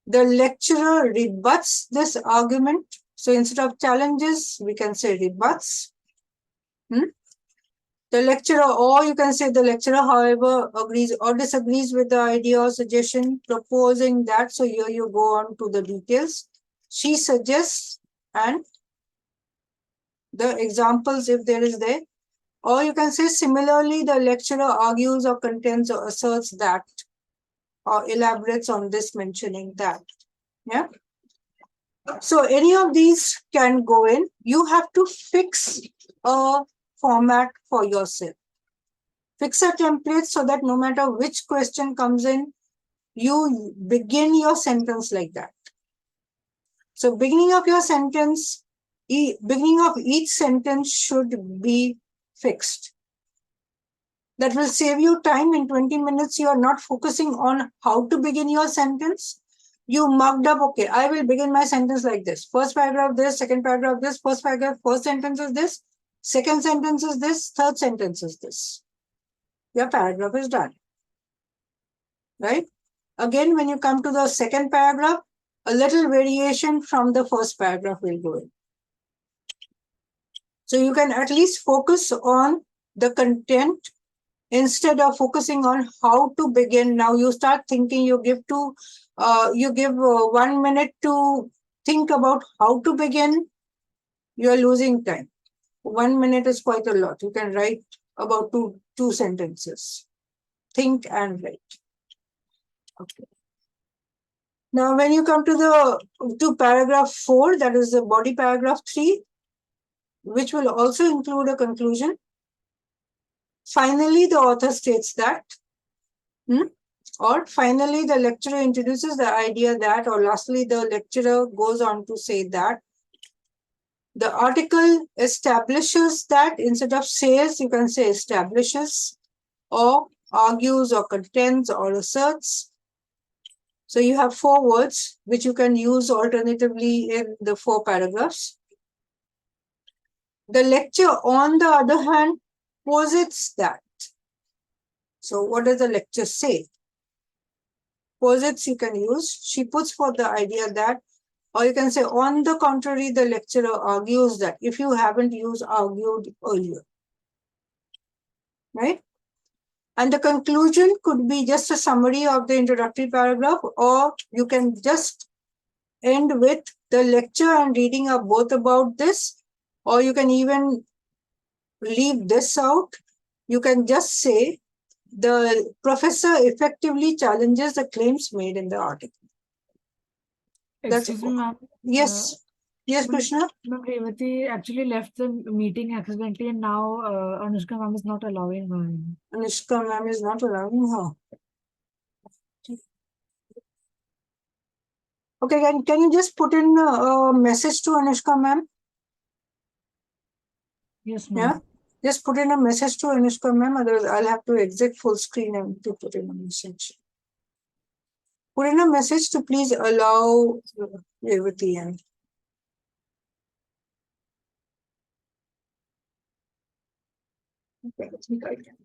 The lecturer rebuts this argument. So instead of challenges, we can say rebuts. The lecturer, or you can say the lecturer, however, agrees or disagrees with the idea or suggestion, proposing that. So here you go on to the details. She suggests, and the examples if there is there. Or you can say similarly, the lecturer argues or contends or asserts that, or elaborates on this, mentioning that. Yeah. So any of these can go in. You have to fix a format for yourself. Fix a template so that no matter which question comes in, you begin your sentence like that. So beginning of your sentence, beginning of each sentence should be fixed. That will save you time. In 20 minutes, you are not focusing on how to begin your sentence. You marked up, okay, I will begin my sentence like this. First paragraph this, second paragraph this, first paragraph, first sentence is this, second sentence is this, third sentence is this. Your paragraph is done. Right? Again, when you come to the second paragraph, a little variation from the first paragraph will go in. So you can at least focus on the content instead of focusing on how to begin. Now you start thinking, you give 1 minute to think about how to begin. You are losing time. 1 minute is quite a lot. You can write about two sentences. Think and write. Okay. Now, when you come to paragraph 4, that is the body paragraph 3, which will also include a conclusion. Finally, the author states that, or finally, the lecturer introduces the idea that, or lastly, the lecturer goes on to say that. The article establishes that, instead of says, you can say establishes, or argues, or contends, or asserts. So you have 4 words which you can use alternatively in the 4 paragraphs. The lecture, on the other hand, posits that. So what does the lecture say? Posits you can use. She puts forth the idea that, or you can say, on the contrary, the lecturer argues that, if you haven't used argued earlier. Right? And the conclusion could be just a summary of the introductory paragraph, or you can just end with the lecture and reading are both about this, or you can even leave this out. You can just say the professor effectively challenges the claims made in the article. Excuse me, ma'am. Yes. Yes, Krishna? Ma'am, Revati actually left the meeting accidentally, and now Anushka ma'am is not allowing her. Anushka ma'am is not allowing her. Okay, can you just put in a message to Anushka ma'am? Yes, ma'am. Yeah, just put in a message to Anushka ma'am, otherwise I'll have to exit full screen and to put in a message. Put in a message to please allow Revati and. Okay, I think I can.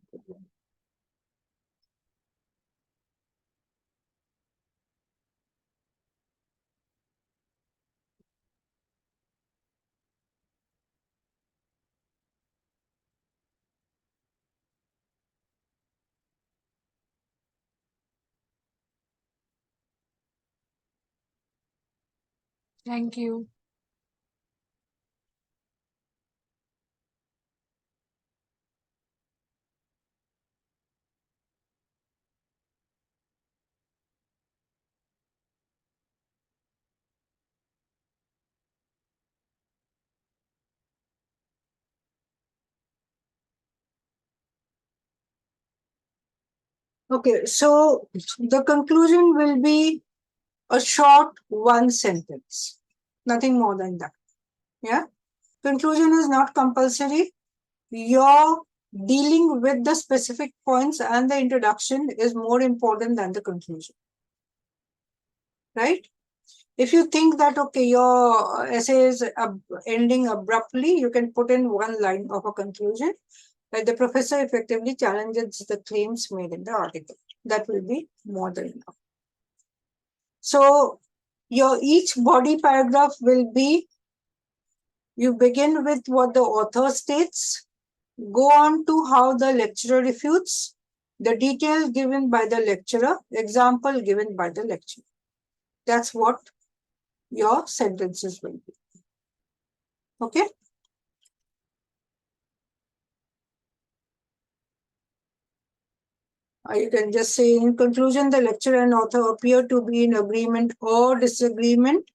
Thank you. Okay, so the conclusion will be a short 1 sentence, nothing more than that. Yeah, conclusion is not compulsory. Your dealing with the specific points and the introduction is more important than the conclusion. Right? If you think that, okay, your essay is ending abruptly, you can put in 1 line of a conclusion, that the professor effectively challenges the claims made in the article. That will be more than enough. So your each body paragraph will be, you begin with what the author states, go on to how the lecturer refutes, the details given by the lecturer, example given by the lecturer. That's what your sentences will be. Okay? You can just say, in conclusion, the lecturer and author appear to be in agreement or disagreement,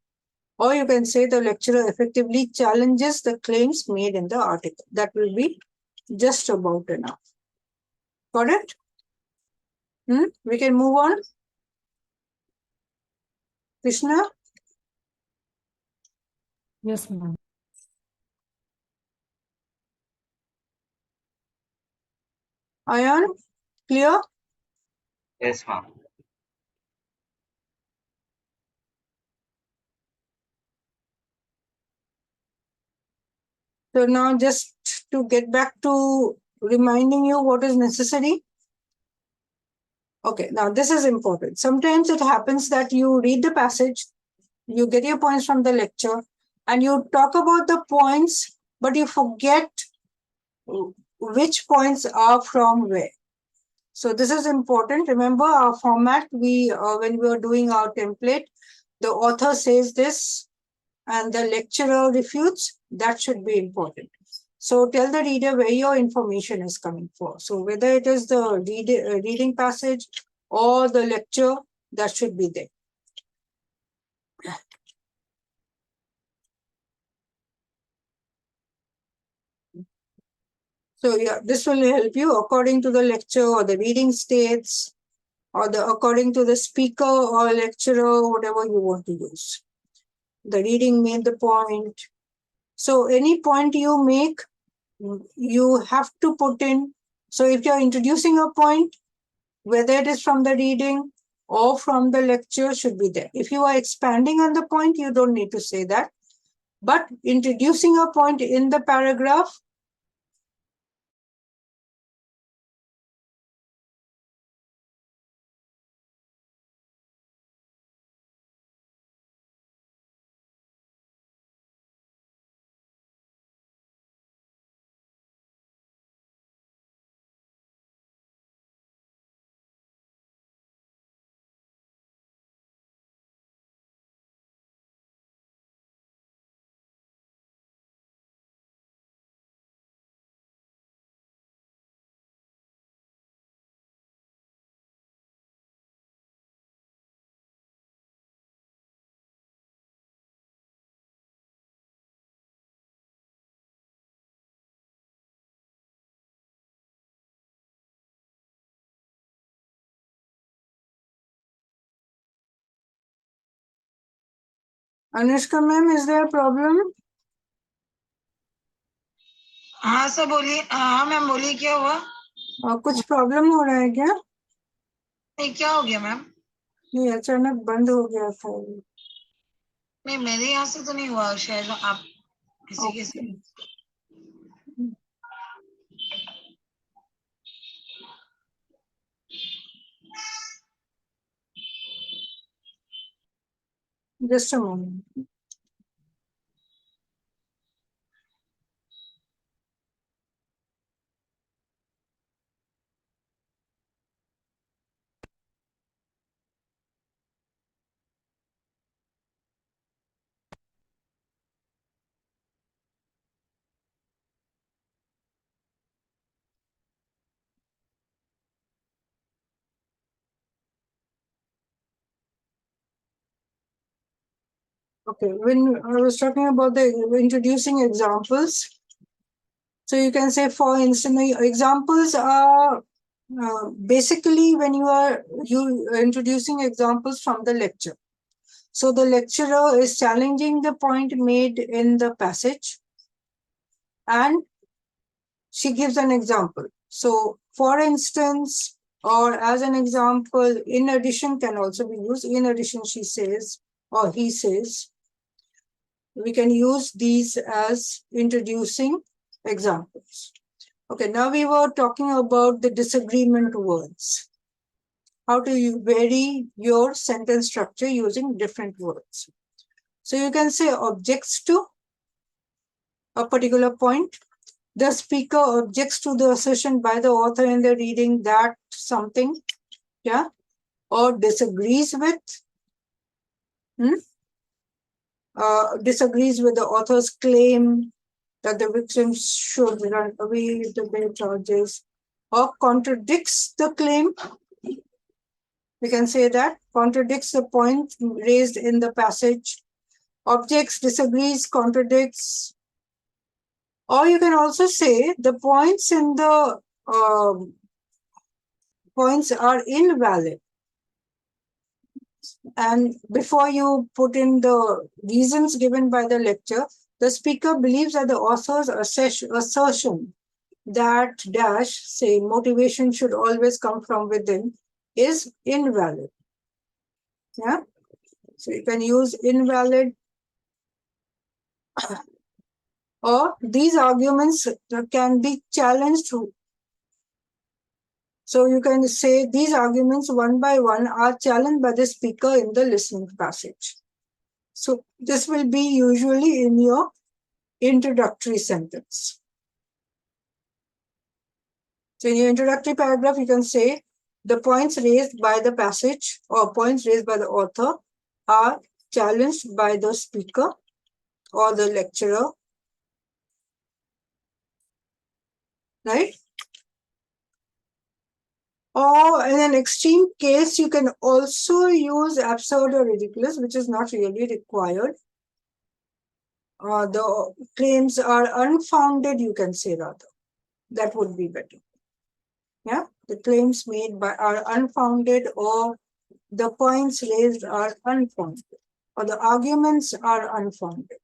or you can say the lecturer effectively challenges the claims made in the article. That will be just about enough. Got it? We can move on. Krishna? Yes, ma'am. Ayan? Clear? Yes, ma'am. So now just to get back to reminding you what is necessary. Okay, now this is important. Sometimes it happens that you read the passage, you get your points from the lecture, and you talk about the points, but you forget which points are from where. So this is important. Remember our format, when we are doing our template, the author says this and the lecturer refutes. That should be important. So tell the reader where your information is coming from. So whether it is the reading passage or the lecture, that should be there. So yeah, this will help you according to the lecture or the reading states or according to the speaker or lecturer, whatever you want to use. The reading made the point. So any point you make, you have to put in. So if you're introducing a point, whether it is from the reading or from the lecture, should be there. If you are expanding on the point, you don't need to say that. But introducing a point in the paragraph, Anushka ma'am, is there a problem? हाँ sir बोलिए. हाँ ma'am बोलिए, क्या हुआ? कुछ problem हो रहा है क्या? नहीं, क्या हो गया मैम? नहीं, अचानक बंद हो गया था. नहीं, मेरे यहाँ से तो नहीं हुआ, शायद आप किसी के से. Just a moment. Okay, when I was talking about the introducing examples, so you can say, for instance, examples are basically when you introducing examples from the lecture. So the lecturer is challenging the point made in the passage and she gives an example. So for instance, or as an example, in addition can also be used. In addition, she says, or he says, we can use these as introducing examples. Okay, now we were talking about the disagreement words. How do you vary your sentence structure using different words? So you can say objects to a particular point. The speaker objects to the assertion by the author in the reading that something, yeah, or disagrees with, disagrees with the author's claim that the victim should run away with the bail charges, or contradicts the claim. We can say that contradicts the point raised in the passage. Objects, disagrees, contradicts. Or you can also say the points in the points are invalid. And before you put in the reasons given by the lecture, the speaker believes that the author's assertion that dash, say, motivation should always come from within, is invalid. Yeah. So you can use invalid, or these arguments can be challenged. So you can say these arguments one by one are challenged by the speaker in the listening passage. So this will be usually in your introductory sentence. So in your introductory paragraph, you can say the points raised by the passage or points raised by the author are challenged by the speaker or the lecturer right? Or in an extreme case, you can also use absurd or ridiculous, which is not really required. The claims are unfounded, you can say rather. That would be better. Yeah, the claims made by are unfounded, or the points raised are unfounded, or the arguments are unfounded.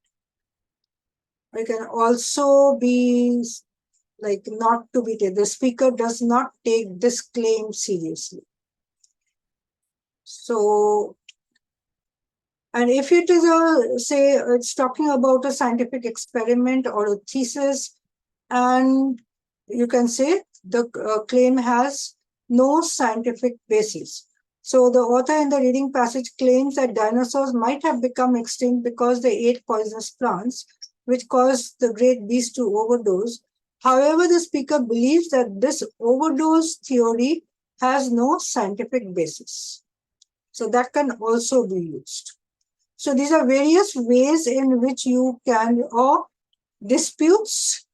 It can also be like not to be taken. The speaker does not take this claim seriously. So, and if it is a, say, it's talking about a scientific experiment or a thesis, and you can say the claim has no scientific basis. So the author in the reading passage claims that dinosaurs might have become extinct because they ate poisonous plants, which caused the great beasts to overdose. However, the speaker believes that this overdose theory has no scientific basis. So that can also be used. So these are various ways in which you can, or disputes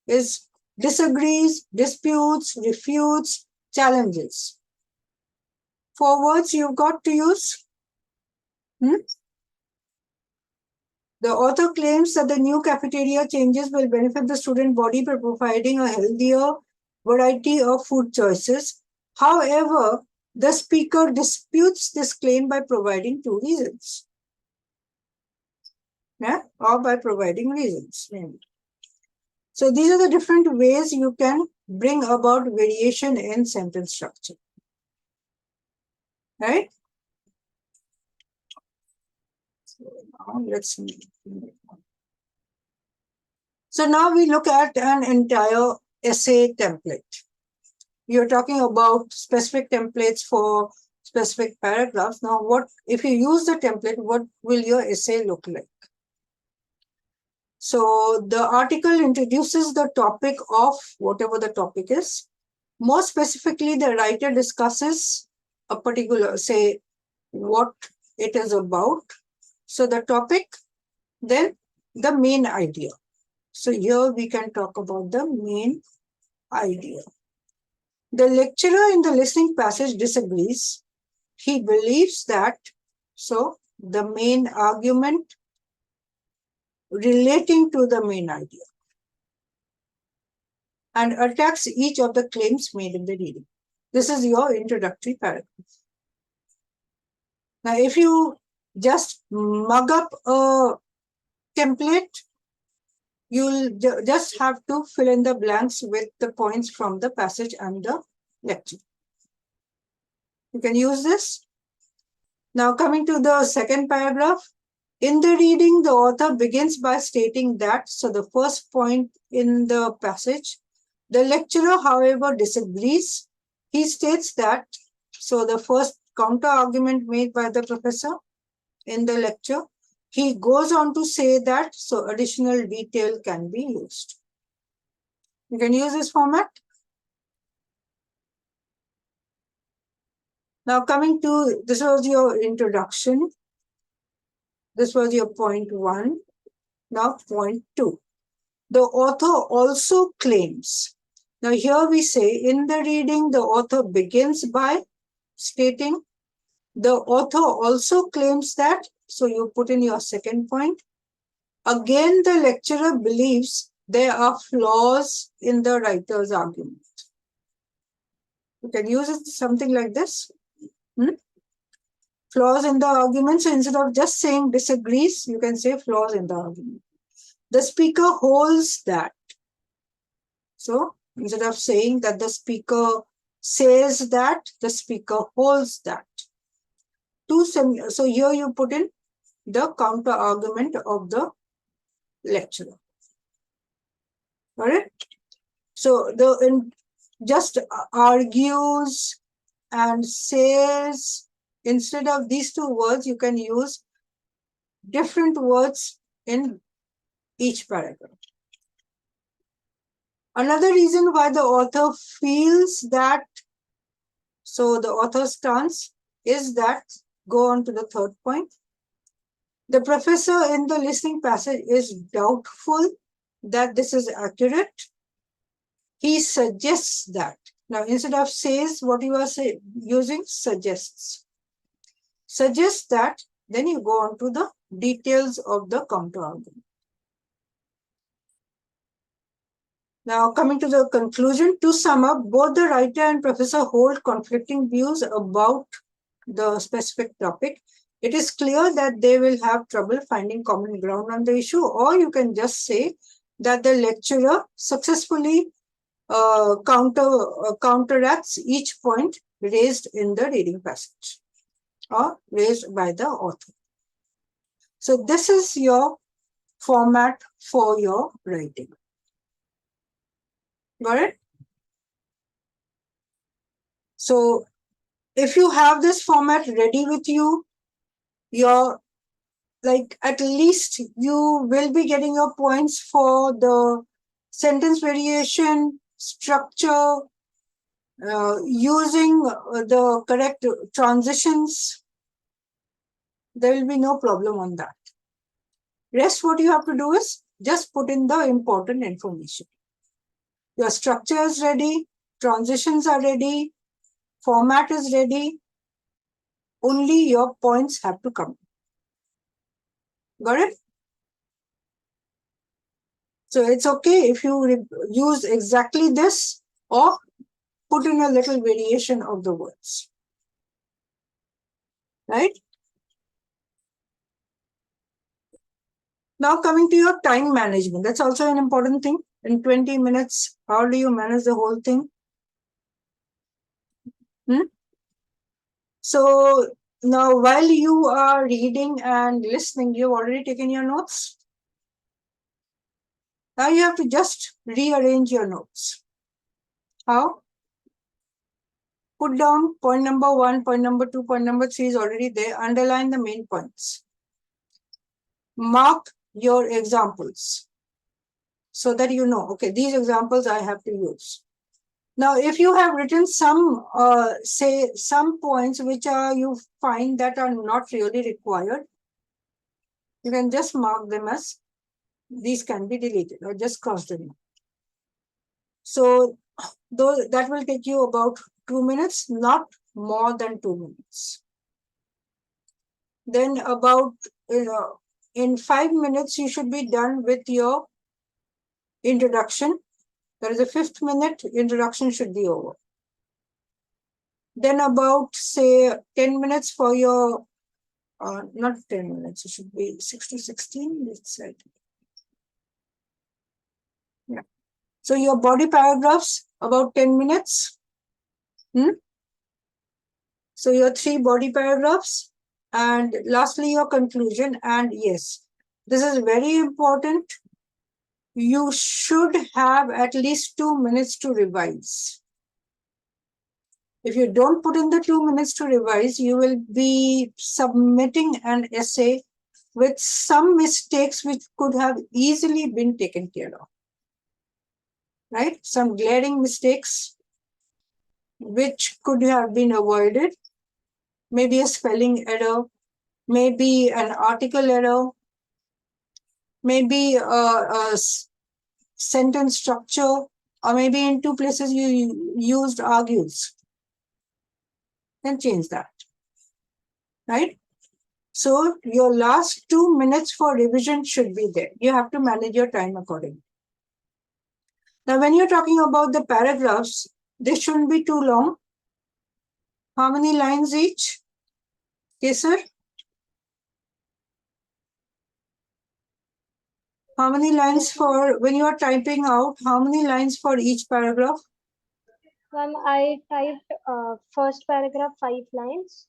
is disagrees, disputes, refutes, challenges. 4 words you've got to use. The author claims that the new cafeteria changes will benefit the student body by providing a healthier variety of food choices. However, the speaker disputes this claim by providing 2 reasons. Yeah, or by providing reasons. So these are the different ways you can bring about variation in sentence structure. Right? So now let's see. So now we look at an entire essay template. You're talking about specific templates for specific paragraphs. Now, what if you use the template, what will your essay look like? So the article introduces the topic of whatever the topic is. More specifically, the writer discusses a particular, say, what it is about. So the topic, then the main idea. So here we can talk about the main idea. The lecturer in the listening passage disagrees. He believes that, so the main argument relating to the main idea, and attacks each of the claims made in the reading. This is your introductory paragraph. Now, if you just mug up a template, you'll just have to fill in the blanks with the points from the passage and the lecture. You can use this. Now, coming to the second paragraph. In the reading, the author begins by stating that, so the first point in the passage, the lecturer, however, disagrees. He states that, so the first counter argument made by the professor in the lecture, he goes on to say that, so additional detail can be used. You can use this format. Now coming to, this was your introduction. This was your point 1. Now point 2. The author also claims. Now here we say in the reading, the author begins by stating, the author also claims that, so you put in your second point. Again, the lecturer believes there are flaws in the writer's argument. You can use it something like this. Flaws in the argument. So instead of just saying disagrees, you can say flaws in the argument. The speaker holds that. So instead of saying that the speaker says that, the speaker holds that. So here you put in the counter argument of the lecturer. Got it? So just argues and says, instead of these 2 words, you can use different words in each paragraph. Another reason why the author feels that, so the author's stance is that, go on to the third point. The professor in the listening passage is doubtful that this is accurate. He suggests that. Now, instead of says, what you are using, suggests. Suggests that, then you go on to the details of the counter argument. Now, coming to the conclusion, to sum up, both the writer and professor hold conflicting views about the specific topic. It is clear that they will have trouble finding common ground on the issue, or you can just say that the lecturer successfully counteracts each point raised in the reading passage or raised by the author. So this is your format for your writing. Got it? So if you have this format ready with you, you're like at least you will be getting your points for the sentence variation, structure, using the correct transitions. There will be no problem on that. Rest, what you have to do is just put in the important information. Your structure is ready, transitions are ready, format is ready. Only your points have to come. Got it? So it's okay if you use exactly this or put in a little variation of the words. Right? Now coming to your time management. That's also an important thing. In 20 minutes, how do you manage the whole thing? So now while you are reading and listening, you've already taken your notes. Now you have to just rearrange your notes. How? Put down point number 1, point number 2, point number 3 is already there. Underline the main points. Mark your examples so that you know, okay, these examples I have to use. Now, if you have written some, say, some points which are you find that are not really required, you can just mark them as these can be deleted or just cross them out. So, though that will take you about 2 minutes, not more than 2 minutes. Then about, in 5 minutes, you should be done with your introduction. There is a 5th minute, introduction should be over. Then about, say, 10 minutes for your, not 10 minutes, it should be 6 to 16, let's say. Yeah. So your body paragraphs, about 10 minutes. So your 3 body paragraphs. And lastly, your conclusion. And yes, this is very important. You should have at least 2 minutes to revise. If you don't put in the 2 minutes to revise, you will be submitting an essay with some mistakes which could have easily been taken care of. Right? Some glaring mistakes which could have been avoided. Maybe a spelling error, maybe an article error, maybe a sentence structure, or maybe in 2 places you used argues. Then change that. Right? So your last 2 minutes for revision should be there. You have to manage your time accordingly. Now, when you're talking about the paragraphs, they shouldn't be too long. How many lines each? Yes, sir? How many lines for, when you are typing out, how many lines for each paragraph? I typed first paragraph 5 lines,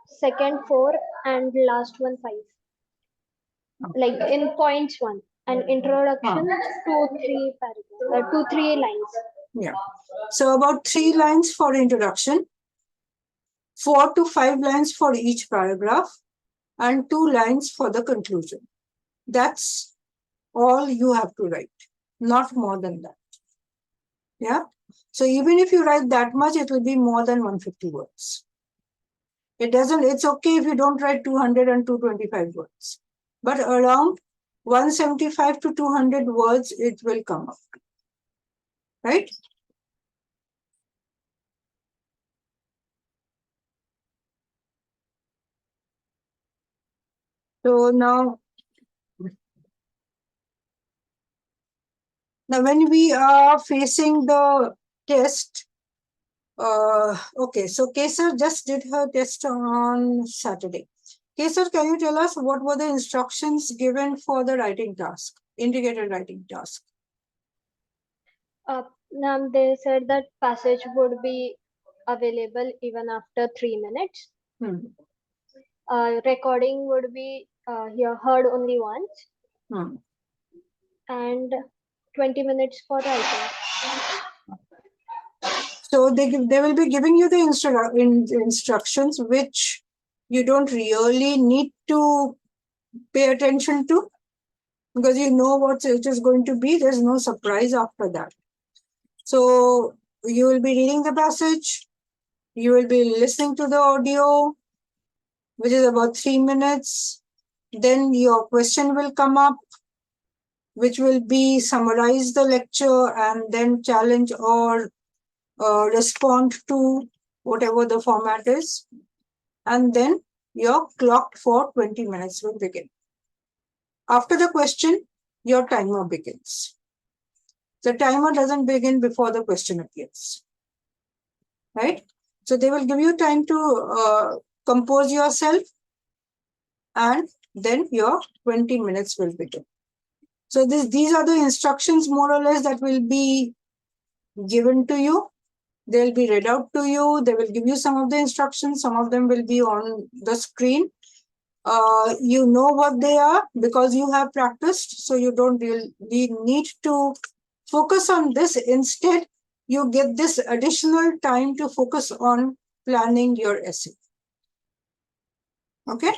second 4, and last one 5. Like in points 1 and introduction 2-3 paragraphs, 2-3 lines. Yeah. So about 3 lines for introduction, 4 to 5 lines for each paragraph, and 2 lines for the conclusion. That's all you have to write, not more than that. Yeah. So even if you write that much, it will be more than 150 words. It's okay if you don't write 200 and 225 words, but around 175 to 200 words, it will come up. right? So now when we are facing the test, okay, so KSR just did her test on Saturday. KSR, can you tell us what were the instructions given for the writing task, integrated writing task? Now they said that passage would be available even after 3 minutes. Recording would be heard only once, and 20 minutes for writing. So they will be giving you the instructions which you don't really need to pay attention to, because you know what it is going to be. There's no surprise after that. So you will be reading the passage, you will be listening to the audio, which is about 3 minutes. Then your question will come up, which will be summarize the lecture and then challenge or respond to whatever the format is. And then your clock for 20 minutes will begin. After the question, your timer begins. The timer doesn't begin before the question appears, right? So they will give you time to compose yourself, and then your 20 minutes will begin. So these are the instructions more or less that will be given to you. They'll be read out to you. They will give you some of the instructions. Some of them will be on the screen. You know what they are because you have practiced. So you don't really need to focus on this. Instead, you get this additional time to focus on planning your essay. Okay.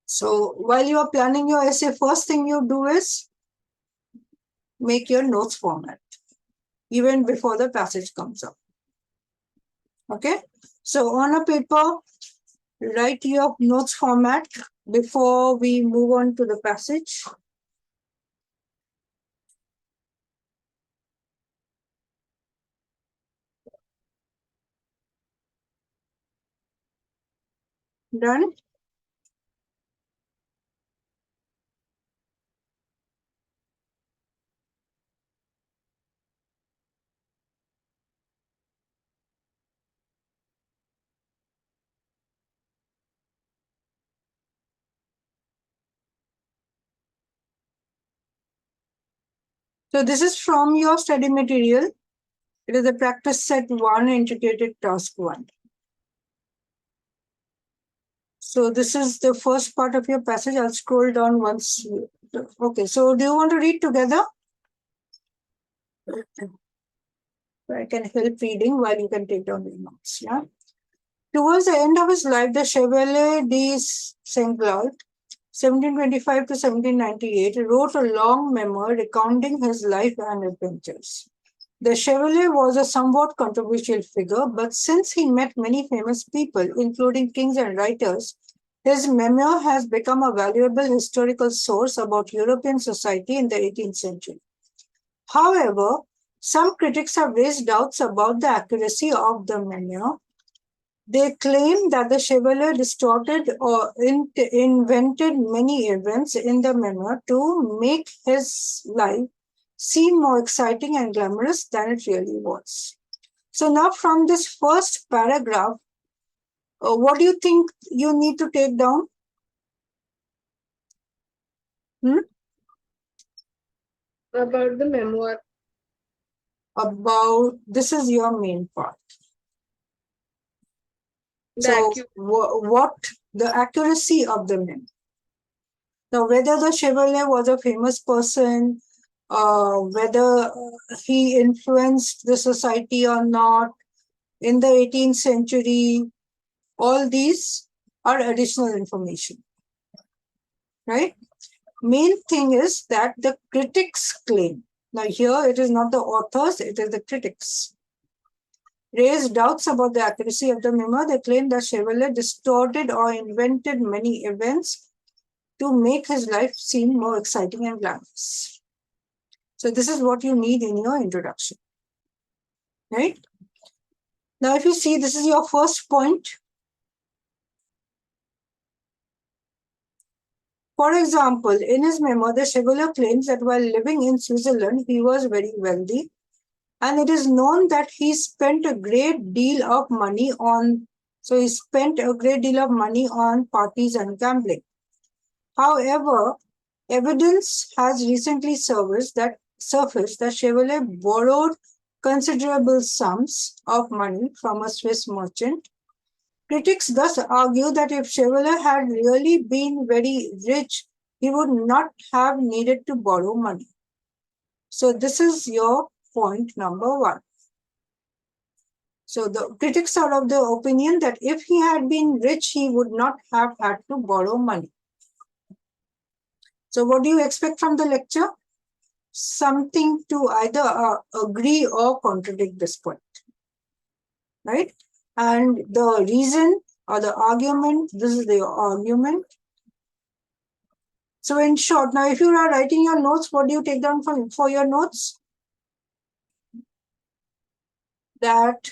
So while you are planning your essay, first thing you do is make your notes format, even before the passage comes up. Okay. So on a paper, write your notes format before we move on to the passage. Done? So this is from your study material. It is a practice set 1, integrated task 1. So this is the first part of your passage. I'll scroll down once. Okay, so do you want to read together? I can help reading while you can take down the notes. Yeah. Towards the end of his life, the Chevalier de Saint-Cloud, 1725 to 1798, wrote a long memoir recounting his life and adventures. The Chevalier was a somewhat controversial figure, but since he met many famous people, including kings and writers, his memoir has become a valuable historical source about European society in the 18th century. However, some critics have raised doubts about the accuracy of the memoir. They claim that the Chevalier distorted or invented many events in the memoir to make his life seem more exciting and glamorous than it really was. So now from this first paragraph, what do you think you need to take down? About the memoir. About, this is your main part. So what the accuracy of the memoir. Now, whether the Chevalier was a famous person, whether he influenced the society or not in the 18th century, all these are additional information, right? Main thing is that the critics claim, now here it is not the authors, it is the critics, raised doubts about the accuracy of the memoir. They claim that Chevalier distorted or invented many events to make his life seem more exciting and glamorous. So this is what you need in your introduction, right? Now, if you see, this is your first point. For example, in his memo, the Chevalier claims that while living in Switzerland, he was very wealthy, and it is known that he spent a great deal of money on, parties and gambling. However, evidence has recently surfaced that Chevalier borrowed considerable sums of money from a Swiss merchant. Critics thus argue that if Chevalier had really been very rich, he would not have needed to borrow money. So this is your point number one. So the critics are of the opinion that if he had been rich, he would not have had to borrow money. So what do you expect from the lecture? Something to either agree or contradict this point, right? And the reason or the argument, this is the argument. So in short, now if you are writing your notes, what do you take down for your notes? That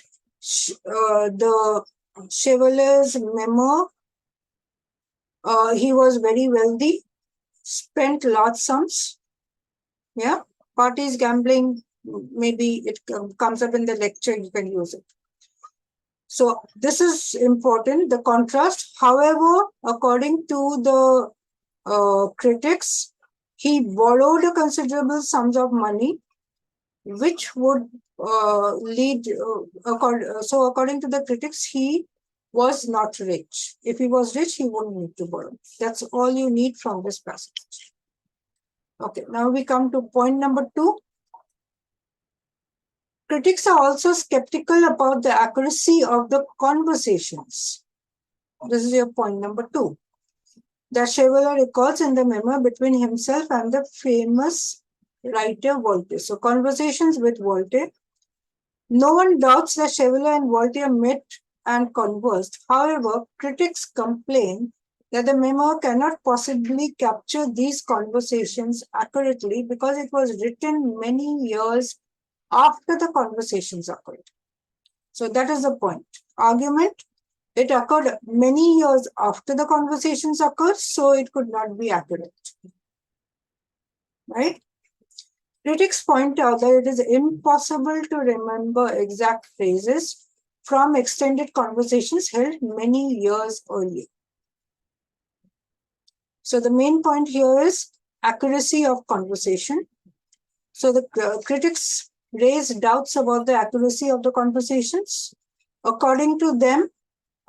the Chevalier's memo, he was very wealthy, spent large sums, yeah, parties, gambling, maybe it comes up in the lecture, you can use it. So this is important, the contrast. However, according to the critics, he borrowed a considerable sums of money, which would lead, according to the critics, he was not rich. If he was rich, he wouldn't need to borrow. That's all you need from this passage. Okay, now we come to point number 2. Critics are also skeptical about the accuracy of the conversations. This is your point number 2. That Chevalier records in the memo between himself and the famous writer Voltaire. So conversations with Voltaire. No one doubts that Chevalier and Voltaire met and conversed. However, critics complain that the memo cannot possibly capture these conversations accurately because it was written many years after the conversations occurred. So that is the point. Argument, it occurred many years after the conversations occurred, so it could not be accurate. Right? Critics point out that it is impossible to remember exact phrases from extended conversations held many years earlier. So the main point here is accuracy of conversation. So the critics raise doubts about the accuracy of the conversations. According to them,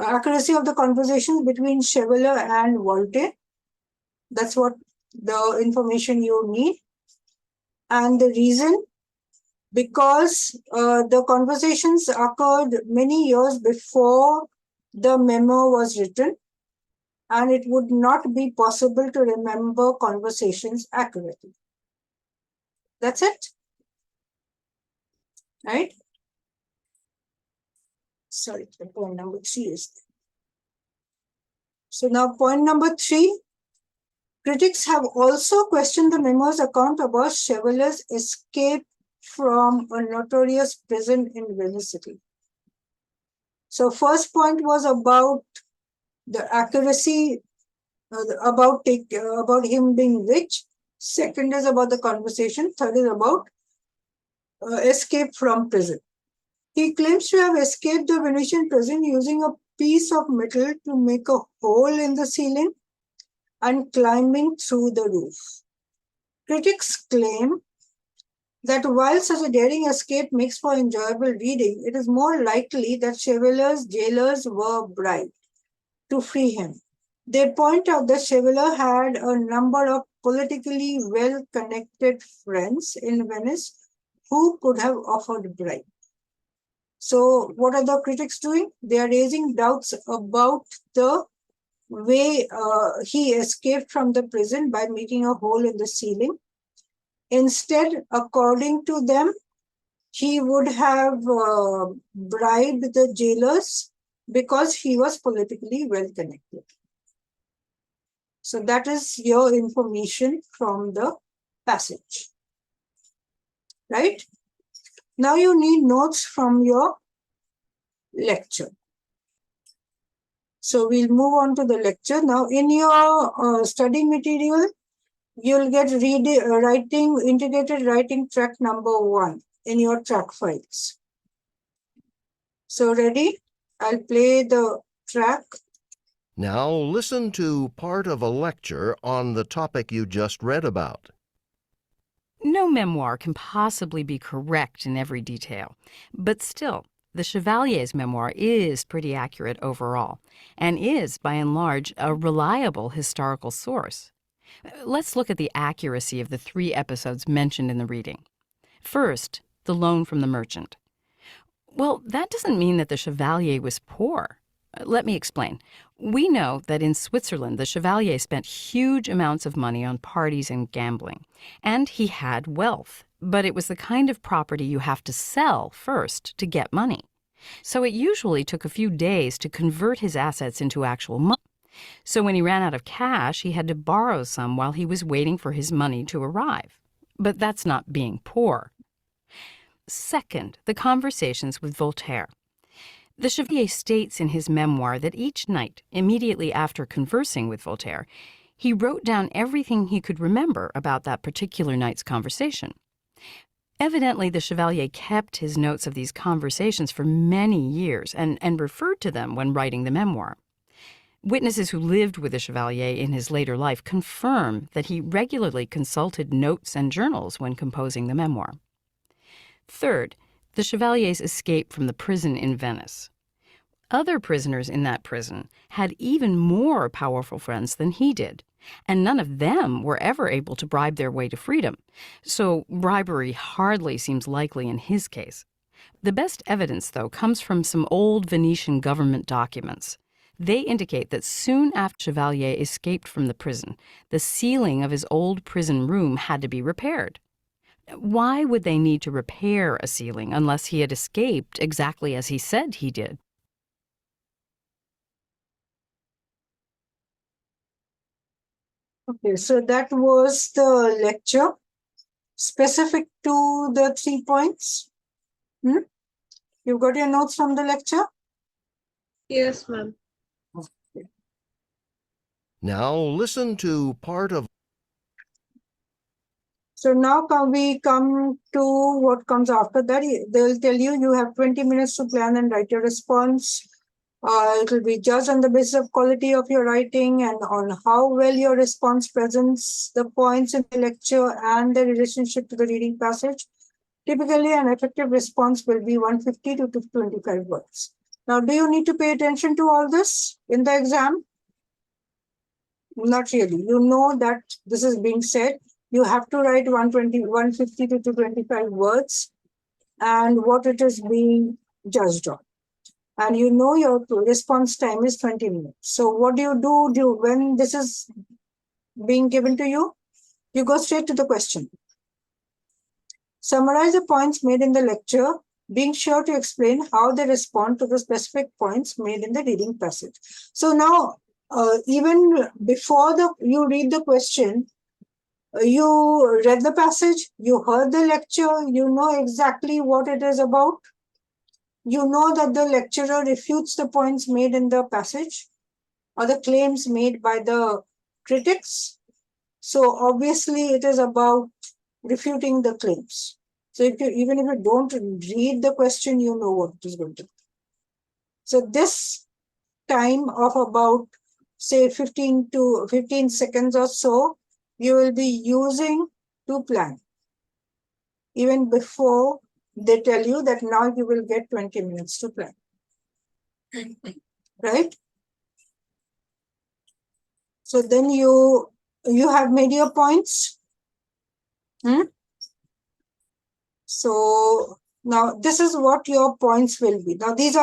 accuracy of the conversations between Chevalier and Voltaire. That's what the information you need. And the reason, because the conversations occurred many years before the memo was written, and it would not be possible to remember conversations accurately. That's it. Right? Sorry, point number 3 is there. So now point number 3, critics have also questioned the memo's account about Chevalier's escape from a notorious prison in Venice City. So first point was about the accuracy, about him being rich. Second is about the conversation. Third is about escape from prison. He claims to have escaped the Venetian prison using a piece of metal to make a hole in the ceiling and climbing through the roof. Critics claim that while such a daring escape makes for enjoyable reading, it is more likely that Chevalier's jailers were bribed to free him. They point out that Chevalier had a number of politically well-connected friends in Venice who could have offered bribe. So what are the critics doing? They are raising doubts about the way he escaped from the prison by making a hole in the ceiling. Instead, according to them, he would have bribed the jailers because he was politically well connected. So that is your information from the passage. right? Now you need notes from your lecture. So we'll move on to the lecture. Now in your study material, you'll get integrated writing track number 1 in your track files. So ready? I'll play the track. Now listen to part of a lecture on the topic you just read about. No memoir can possibly be correct in every detail, but still, the Chevalier's memoir is pretty accurate overall, and is, by and large, a reliable historical source. Let's look at the accuracy of the 3 episodes mentioned in the reading. First, the loan from the merchant. Well, that doesn't mean that the Chevalier was poor. Let me explain. We know that in Switzerland, the Chevalier spent huge amounts of money on parties and gambling, and he had wealth, but it was the kind of property you have to sell first to get money. So it usually took a few days to convert his assets into actual money. So when he ran out of cash, he had to borrow some while he was waiting for his money to arrive. But that's not being poor. Second, the conversations with Voltaire. The Chevalier states in his memoir that each night, immediately after conversing with Voltaire, he wrote down everything he could remember about that particular night's conversation. Evidently, the Chevalier kept his notes of these conversations for many years and referred to them when writing the memoir. Witnesses who lived with the Chevalier in his later life confirm that he regularly consulted notes and journals when composing the memoir. Third, the Chevalier's escape from the prison in Venice. Other prisoners in that prison had even more powerful friends than he did, and none of them were ever able to bribe their way to freedom, so bribery hardly seems likely in his case. The best evidence, though, comes from some old Venetian government documents. They indicate that soon after Chevalier escaped from the prison, the ceiling of his old prison room had to be repaired. Why would they need to repair a ceiling unless he had escaped exactly as he said he did? Okay, so that was the lecture specific to the 3 points. You've got your notes from the lecture? Yes, ma'am. Okay. Now listen to part of. So now we come to what comes after that. They'll tell you you have 20 minutes to plan and write your response. It will be judged on the basis of quality of your writing and on how well your response presents the points in the lecture and the relationship to the reading passage. Typically, an effective response will be 150 to 225 words. Now, do you need to pay attention to all this in the exam? Not really. You know that this is being said. You have to write 150 to 225 words and what it is being judged on. And you know your response time is 20 minutes. So what do you do when this is being given to you? You go straight to the question. Summarize the points made in the lecture, being sure to explain how they respond to the specific points made in the reading passage. So now, even before you read the question, you read the passage, you heard the lecture, you know exactly what it is about. You know that the lecturer refutes the points made in the passage or the claims made by the critics. So obviously it is about refuting the claims. So even if you don't read the question, you know what it is going to be. So this time of about, say, 15 seconds or so, you will be using to plan. Even before they tell you that now you will get 20 minutes to plan. Right? So then you have made your points. So now this is what your points will be. Now this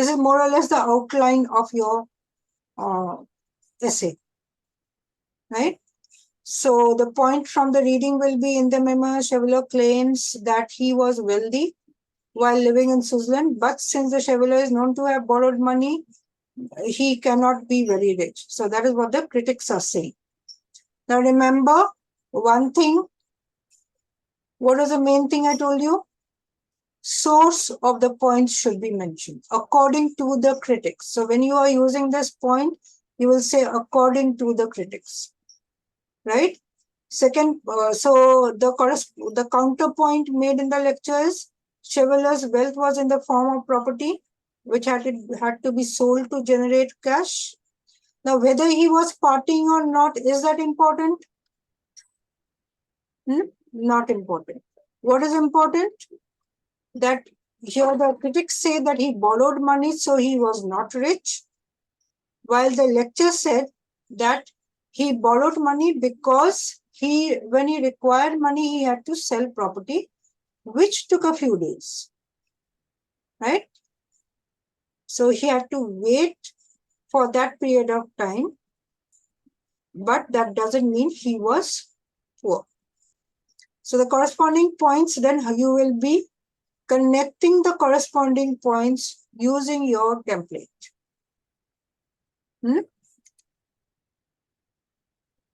is more or less the outline of your essay. Right? So the point from the reading will be in the memo, Chevalier claims that he was wealthy while living in Switzerland, but since the Chevalier is known to have borrowed money, he cannot be very rich. So that is what the critics are saying. Now remember one thing, What is the main thing I told you? Source of the points should be mentioned according to the critics. So when you are using this point, you will say according to the critics, right? Second, so the counterpoint made in the lecture is Chevalier's wealth was in the form of property, which had to be sold to generate cash. Now, whether he was partying or not, is that important? Not important. What is important? That here the critics say that he borrowed money, so he was not rich, while the lecture said that he borrowed money because when he required money, he had to sell property, which took a few days, right? So he had to wait for that period of time, but that doesn't mean he was poor. So the corresponding points, then you will be connecting the corresponding points using your template.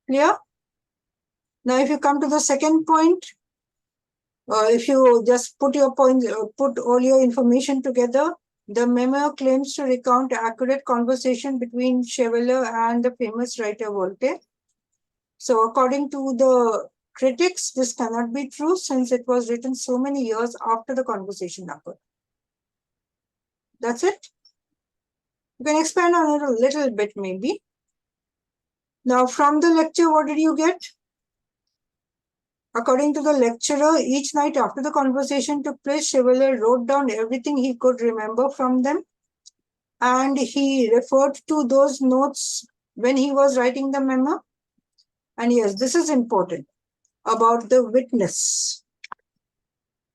Clear? Now, if you come to the second point, if you just put your points, put all your information together, the memo claims to recount accurate conversation between Chevalier and the famous writer Voltaire. So, according to the critics, this cannot be true since it was written so many years after the conversation occurred. That's it. You can expand on it a little bit, maybe. Now, from the lecture, what did you get? According to the lecturer, each night after the conversation took place, Chevalier wrote down everything he could remember from them, and he referred to those notes when he was writing the memo. And yes, this is important about the witness.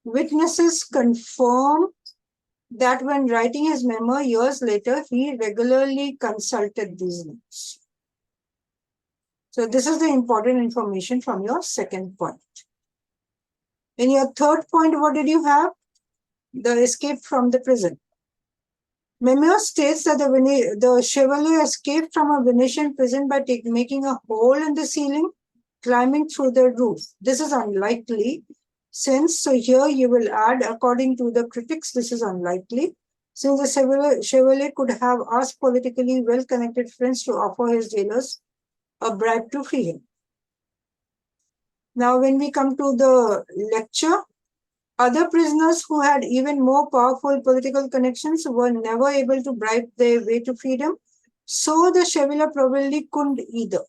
Witnesses confirm that when writing his memo years later, he regularly consulted these notes. So this is the important information from your second point. In your third point, what did you have? The escape from the prison. Memo states that the Chevalier escaped from a Venetian prison by making a hole in the ceiling, climbing through the roof. This is unlikely, since, so here you will add, according to the critics, this is unlikely, since the Chevalier could have asked politically well-connected friends to offer his jailers a bribe to free him. Now, when we come to the lecture, other prisoners who had even more powerful political connections were never able to bribe their way to freedom, so the Chevalier probably couldn't either.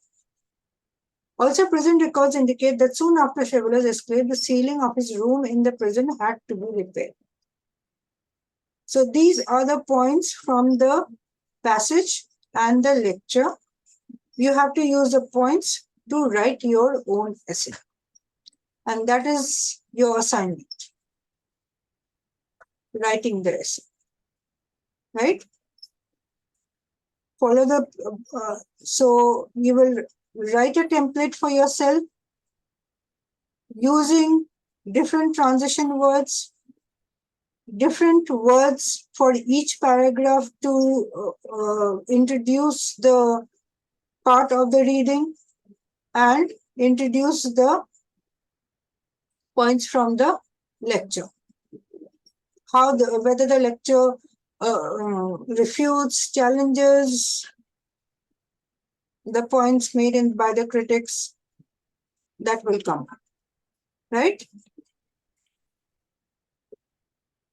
Also, prison records indicate that soon after Chevalier's escape, the ceiling of his room in the prison had to be repaired. So these are the points from the passage and the lecture. You have to use the points to write your own essay. And that is your assignment. Writing the essay. Right? Follow the, so you will write a template for yourself using different transition words, different words for each paragraph to introduce the part of the reading and introduce the points from the lecture. Whether the lecture refutes, challenges the points made by the critics, that will come, right?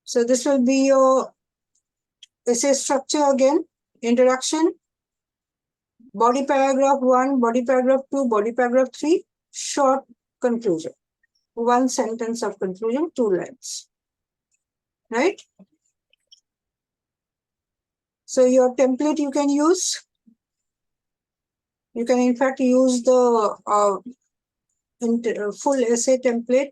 So this will be your essay structure again. Introduction, body paragraph 1, body paragraph 2, body paragraph 3, short conclusion. 1 sentence of conclusion, 2 lines. Right? So your template you can use. You can in fact use the full essay template,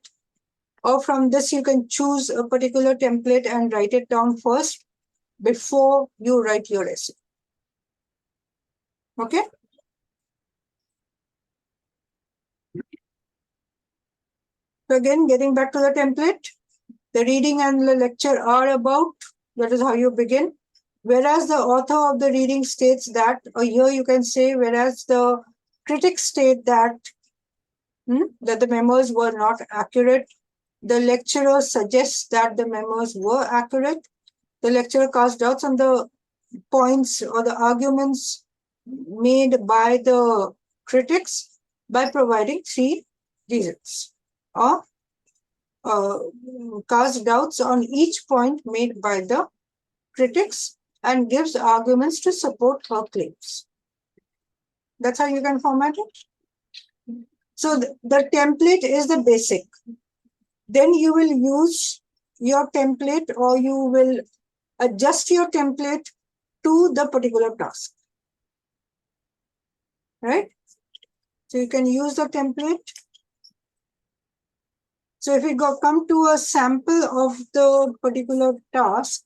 or from this you can choose a particular template and write it down first before you write your essay. Okay? So again, getting back to the template, the reading and the lecture are about, that is how you begin. Whereas the author of the reading states that, or here you can say, whereas the critics state that, that the memos were not accurate, The lecturer suggests that the memos were accurate. The lecturer casts doubts on the points or the arguments made by the critics by providing 3 reasons, or cast doubts on each point made by the critics and gives arguments to support her claims. That's how you can format it. So the template is the basic. Then you will use your template, or you will adjust your template to the particular task. Right? So you can use the template. So if we come to a sample of the particular task,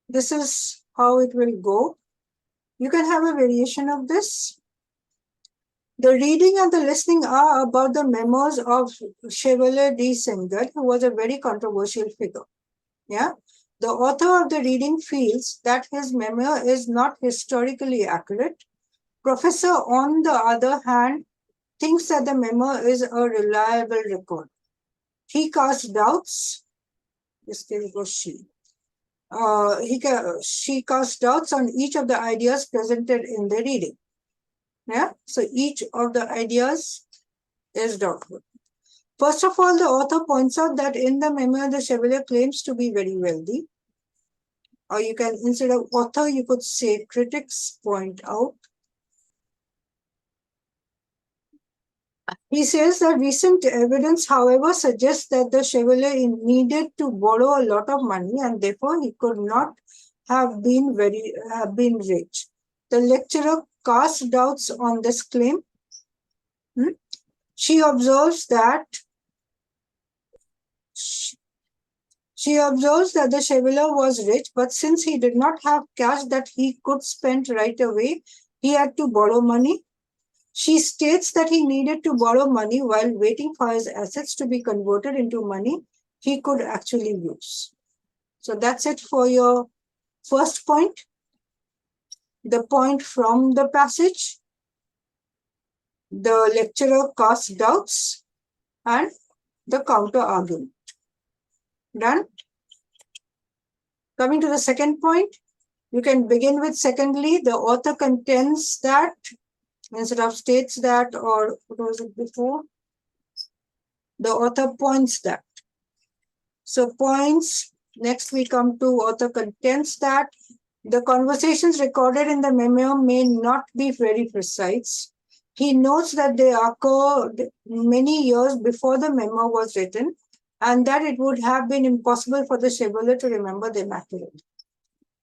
this is how it will go. You can have a variation of this. The reading and the listening are about the memos of Chevalier de Sengat, who was a very controversial figure. Yeah. The author of the reading feels that his memo is not historically accurate. Professor, on the other hand, thinks that the memo is a reliable record. He casts doubts. This case was she. She casts doubts on each of the ideas presented in the reading. Yeah, so each of the ideas is doubtful. First of all, the author points out that in the memo, the Chevalier claims to be very wealthy. Or you can, instead of author, you could say critics point out. He says that recent evidence, however, suggests that the Chevalier needed to borrow a lot of money and therefore he could not have been rich. The lecturer casts doubts on this claim. She observes that the Chevalier was rich, but since he did not have cash that he could spend right away, he had to borrow money. She states that he needed to borrow money while waiting for his assets to be converted into money he could actually use. So that's it for your first point. The point from the passage, the lecturer casts doubts, and the counter argument. Done? Coming to the second point, you can begin with secondly, the author contends that, instead of states that, or what was it before? The author points that. So points, next we come to author contends that the conversations recorded in the memo may not be very precise. He notes that they occurred many years before the memo was written and that it would have been impossible for the Chevalier to remember them accurately.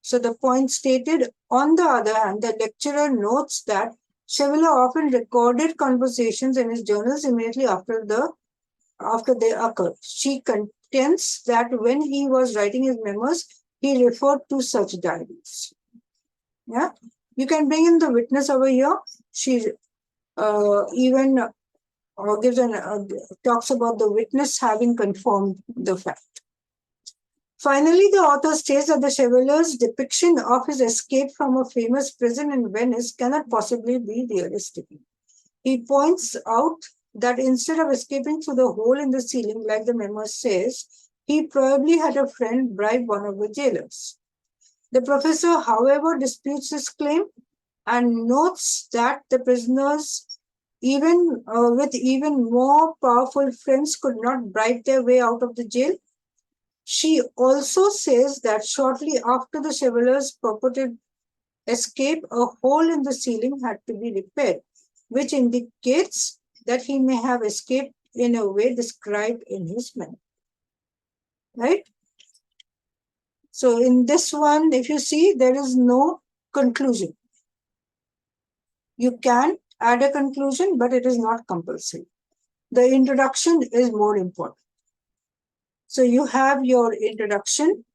So the point stated, on the other hand, the lecturer notes that Chevalier often recorded conversations in his journals immediately after they occurred. She contends that when he was writing his memos, he referred to such diaries. Yeah, you can bring in the witness over here. She even talks about the witness having confirmed the fact. Finally, the author states that the Chevalier's depiction of his escape from a famous prison in Venice cannot possibly be realistic. He points out that instead of escaping through the hole in the ceiling, like the memo says, he probably had a friend bribe one of the jailers. The professor, however, disputes this claim and notes that the prisoners, even with even more powerful friends, could not bribe their way out of the jail. She also says that shortly after the Chevalier's purported escape, a hole in the ceiling had to be repaired, which indicates that he may have escaped in a way described in his memo. Right? So in this one, if you see, there is no conclusion. You can add a conclusion, but it is not compulsory. The introduction is more important. So you have your introduction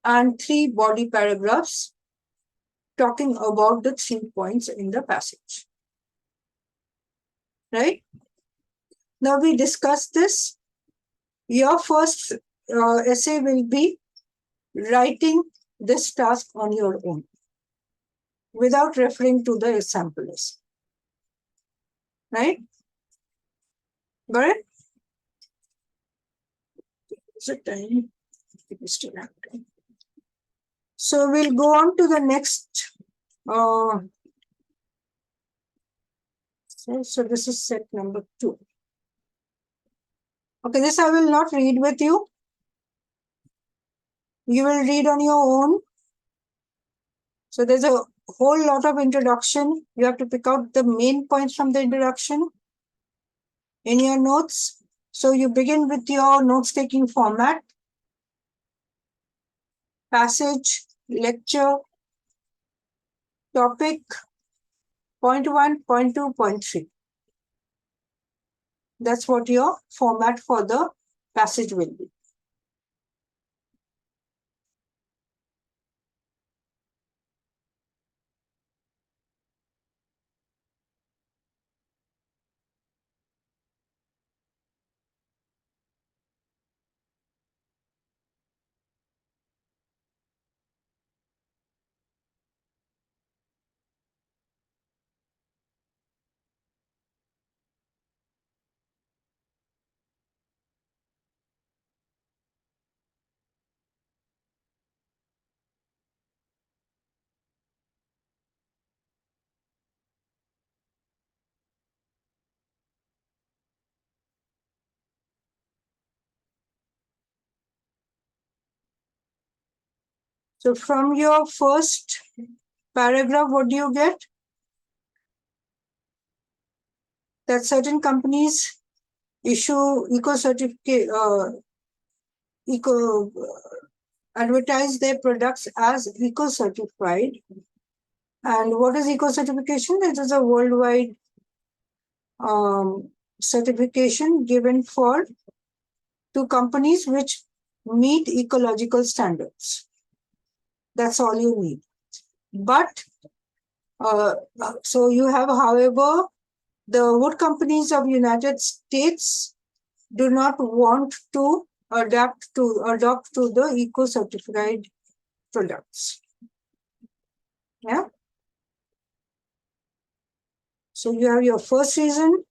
and 3 body paragraphs talking about the 3 points in the passage. Right? Now we discussed this. Your first essay will be writing this task on your own without referring to the sample essay. Right? Got it? Is it time? We still have time. So we'll go on to the next. So this is set number 2. Okay, this I will not read with you. You will read on your own. So there's a whole lot of introduction. You have to pick out the main points from the introduction in your notes. So you begin with your notes-taking format. Passage, lecture, topic, point 1, point 2, point 3. That's what your format for the passage will be. So from your first paragraph, what do you get? That certain companies issue advertise their products as eco-certified. And what is eco-certification? It is a worldwide certification given to companies which meet ecological standards. That's all you need. But so you have, however, the wood companies of United States do not want to adopt to the eco-certified products. Yeah. So you have your first reason.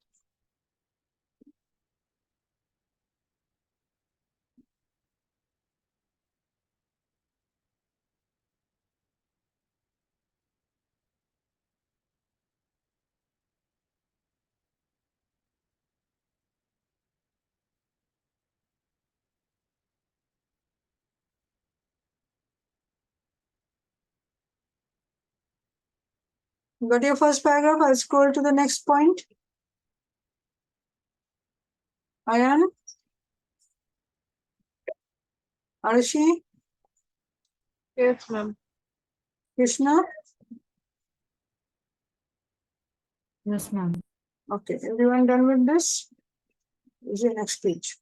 You got your first paragraph. I'll scroll to the next point. Ayan, Arashi, Yes, ma'am. Krishna. Yes, ma'am. Okay, everyone done with this? Is the next page.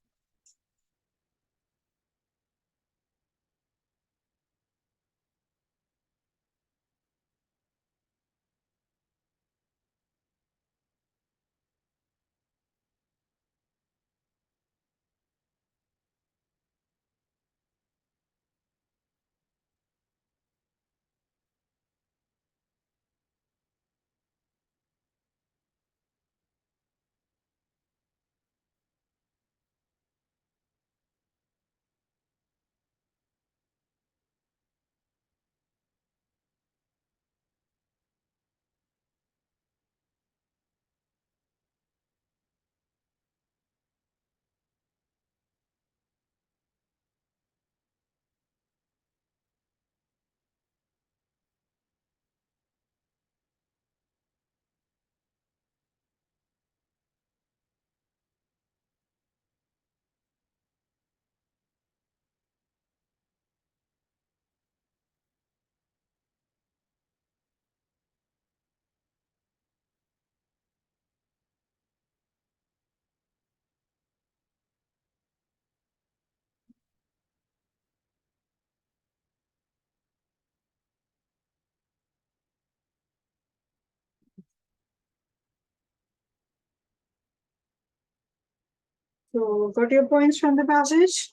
So got your points from the passage?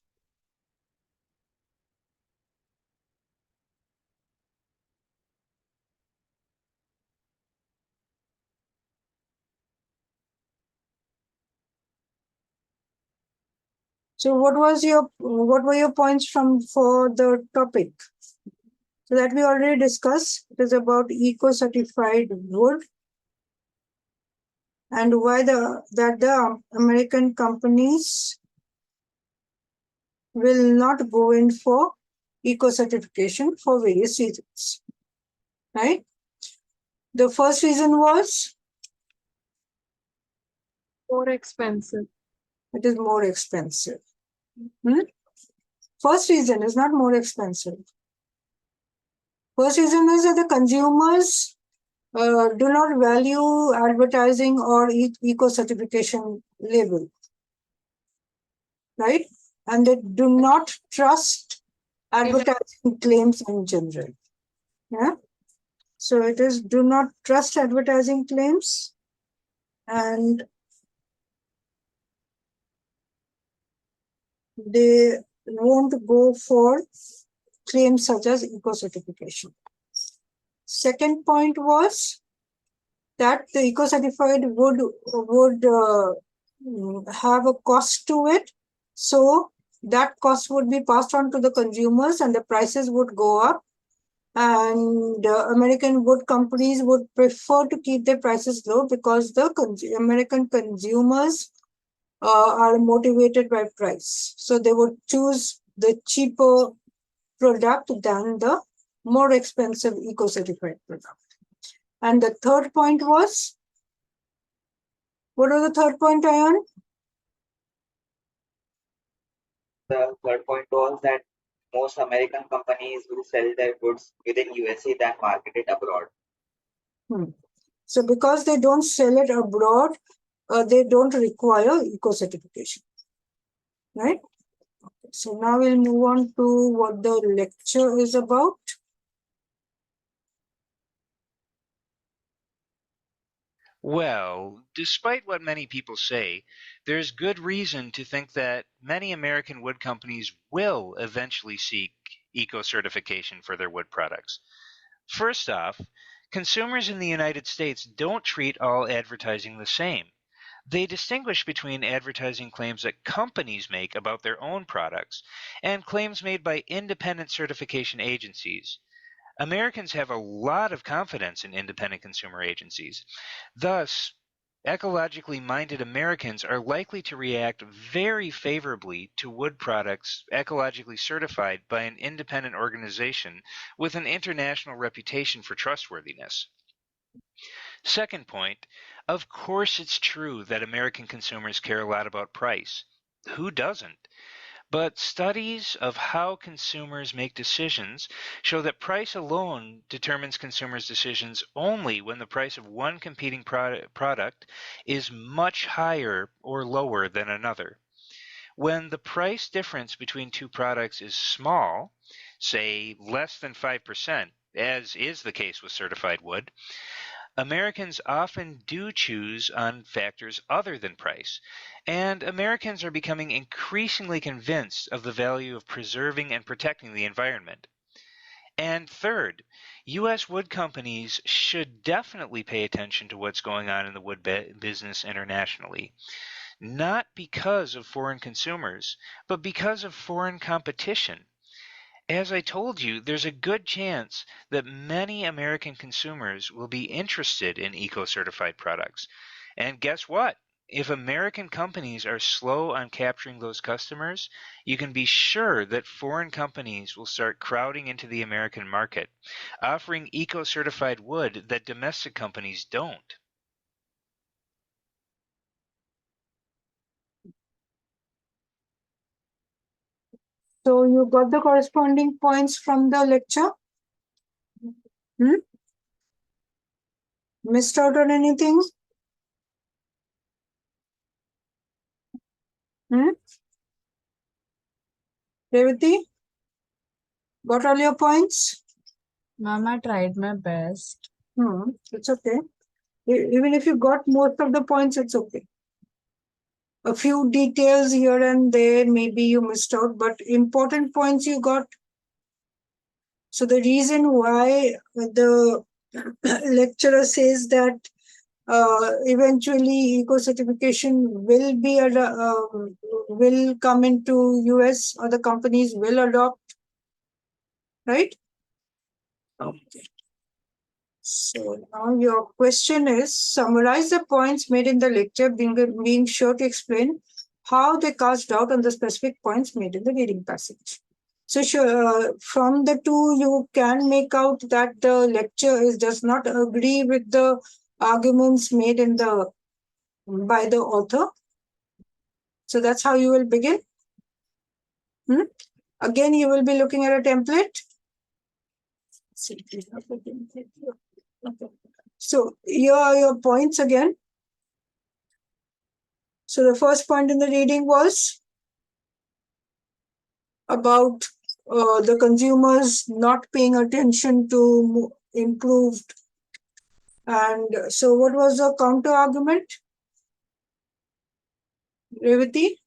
So what were your points for the topic? So that we already discussed. It is about eco-certified wood and why the American companies will not go in for eco-certification for various reasons. Right? The first reason was More expensive. it is more expensive. First reason is not more expensive. First reason is that the consumers do not value advertising or eco-certification label, right? And they do not trust advertising claims in general. Yeah. So it is do not trust advertising claims and they won't go for claims such as eco-certification. Second point was that the eco-certified would have a cost to it. So that cost would be passed on to the consumers and the prices would go up. And American wood companies would prefer to keep their prices low because the American consumers are motivated by price. So they would choose the cheaper product than the more expensive eco-certified product. And the third point was, what was the third point, Ayan? The third point was that most American companies will sell their goods within USA than market it abroad. So because they don't sell it abroad, they don't require eco-certification, right? Okay. So now we'll move on to what the lecture is about. Well, despite what many people say, there's good reason to think that many American wood companies will eventually seek eco-certification for their wood products. First off, consumers in the United States don't treat all advertising the same. They distinguish between advertising claims that companies make about their own products and claims made by independent certification agencies. Americans have a lot of confidence in independent consumer agencies. Thus, ecologically minded Americans are likely to react very favorably to wood products ecologically certified by an independent organization with an international reputation for trustworthiness. Second point, of course it's true that American consumers care a lot about price. Who doesn't? But studies of how consumers make decisions show that price alone determines consumers' decisions only when the price of one competing product is much higher or lower than another. When the price difference between two products is small, say less than 5%, as is the case with certified wood, Americans often do choose on factors other than price, and Americans are becoming increasingly convinced of the value of preserving and protecting the environment. And third, U.S. wood companies should definitely pay attention to what's going on in the wood business internationally, not because of foreign consumers, but because of foreign competition. As I told you, there's a good chance that many American consumers will be interested in eco-certified products. And guess what? If American companies are slow on capturing those customers, you can be sure that foreign companies will start crowding into the American market, offering eco-certified wood that domestic companies don't. So you got the corresponding points from the lecture? Missed out on anything? Revati? Got all your points? Ma'am, I tried my best. It's okay. Even if you got most of the points, it's okay. A few details here and there, maybe you missed out, but important points you got. So the reason why the lecturer says that eventually eco certification will come into US, or the companies will adopt, right? Okay. So now your question is, summarize the points made in the lecture, being sure to explain how they cast doubt on the specific points made in the reading passage. So from the two, you can make out that the lecture does not agree with the arguments made by the author. So that's how you will begin. Again, you will be looking at a template. So here are your points again. So the first point in the reading was about the consumers not paying attention to improved. And so what was the counter argument? Revati?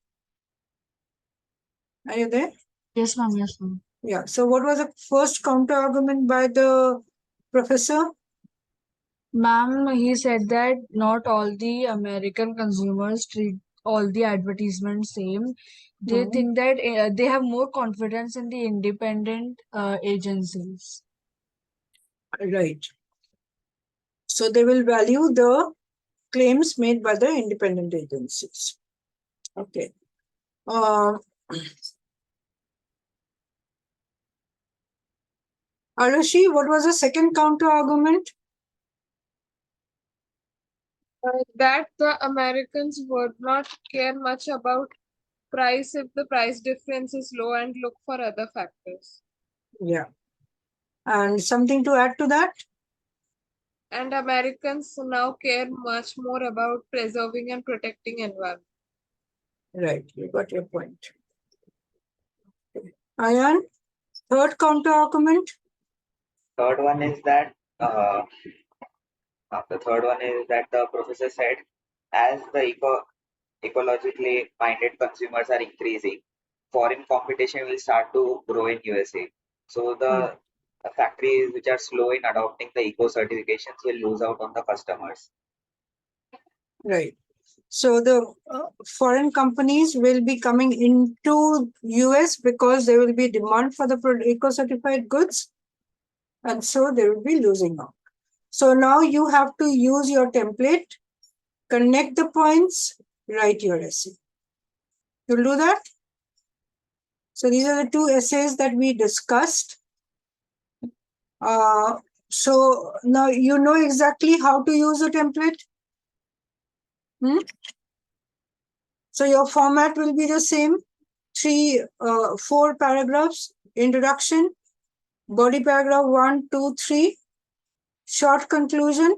Are you there? Yes, ma'am. Yes, ma'am. Yeah. So what was the first counter argument by the professor? Ma'am, he said that not all the American consumers treat all the advertisements same. They think that they have more confidence in the independent agencies. Right. So they will value the claims made by the independent agencies. Okay. Arashi, what was the second counter argument? That the Americans would not care much about price if the price difference is low and look for other factors. Yeah. And something to add to that? And Americans now care much more about preserving and protecting environment. Right, you got your point. Ayan, third counter argument? Third one is that the professor said, as the ecologically minded consumers are increasing, foreign competition will start to grow in USA. So the factories which are slow in adopting the eco certifications will lose out on the customers. Right. So the foreign companies will be coming into US because there will be demand for the eco-certified goods, and so they will be losing out. So now you have to use your template, connect the points, write your essay. You'll do that? So these are the two essays that we discussed. So now you know exactly how to use the template. So your format will be the same. 4 paragraphs: introduction, body paragraph 1, 2, 3, short conclusion.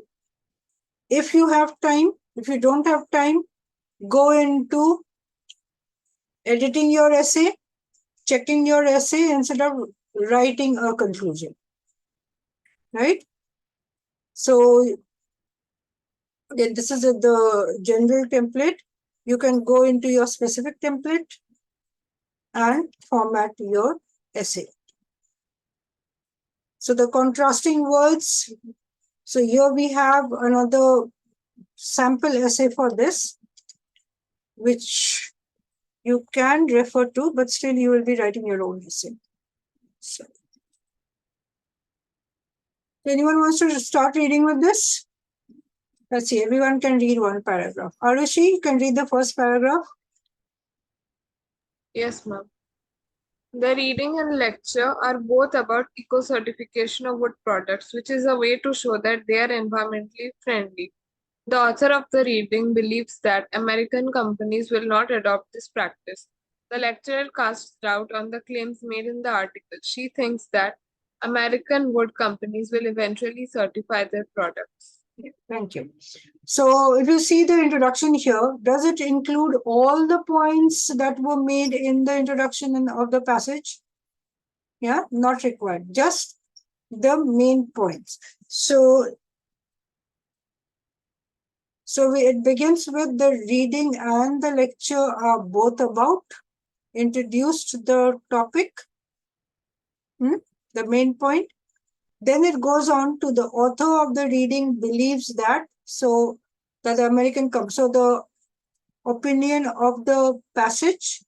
If you have time, if you don't have time, go into editing your essay, checking your essay instead of writing a conclusion. Right? So again, this is the general template. You can go into your specific template and format your essay. So the contrasting words. So here we have another sample essay for this, which you can refer to, but still you will be writing your own essay. So, anyone wants to start reading with this? Let's see, everyone can read one paragraph. Arushi, you can read the first paragraph. Yes, ma'am. The reading and lecture are both about eco-certification of wood products, which is a way to show that they are environmentally friendly. The author of the reading believes that American companies will not adopt this practice. The lecturer casts doubt on the claims made in the article. She thinks that American wood companies will eventually certify their products. Thank you. So if you see the introduction here, does it include all the points that were made in the introduction of the passage? Yeah, not required, just the main points. So it begins with the reading and the lecture are both about, introduced the topic, the main point. Then it goes on to the author of the reading believes that, so that the American comes. So the opinion of the passage,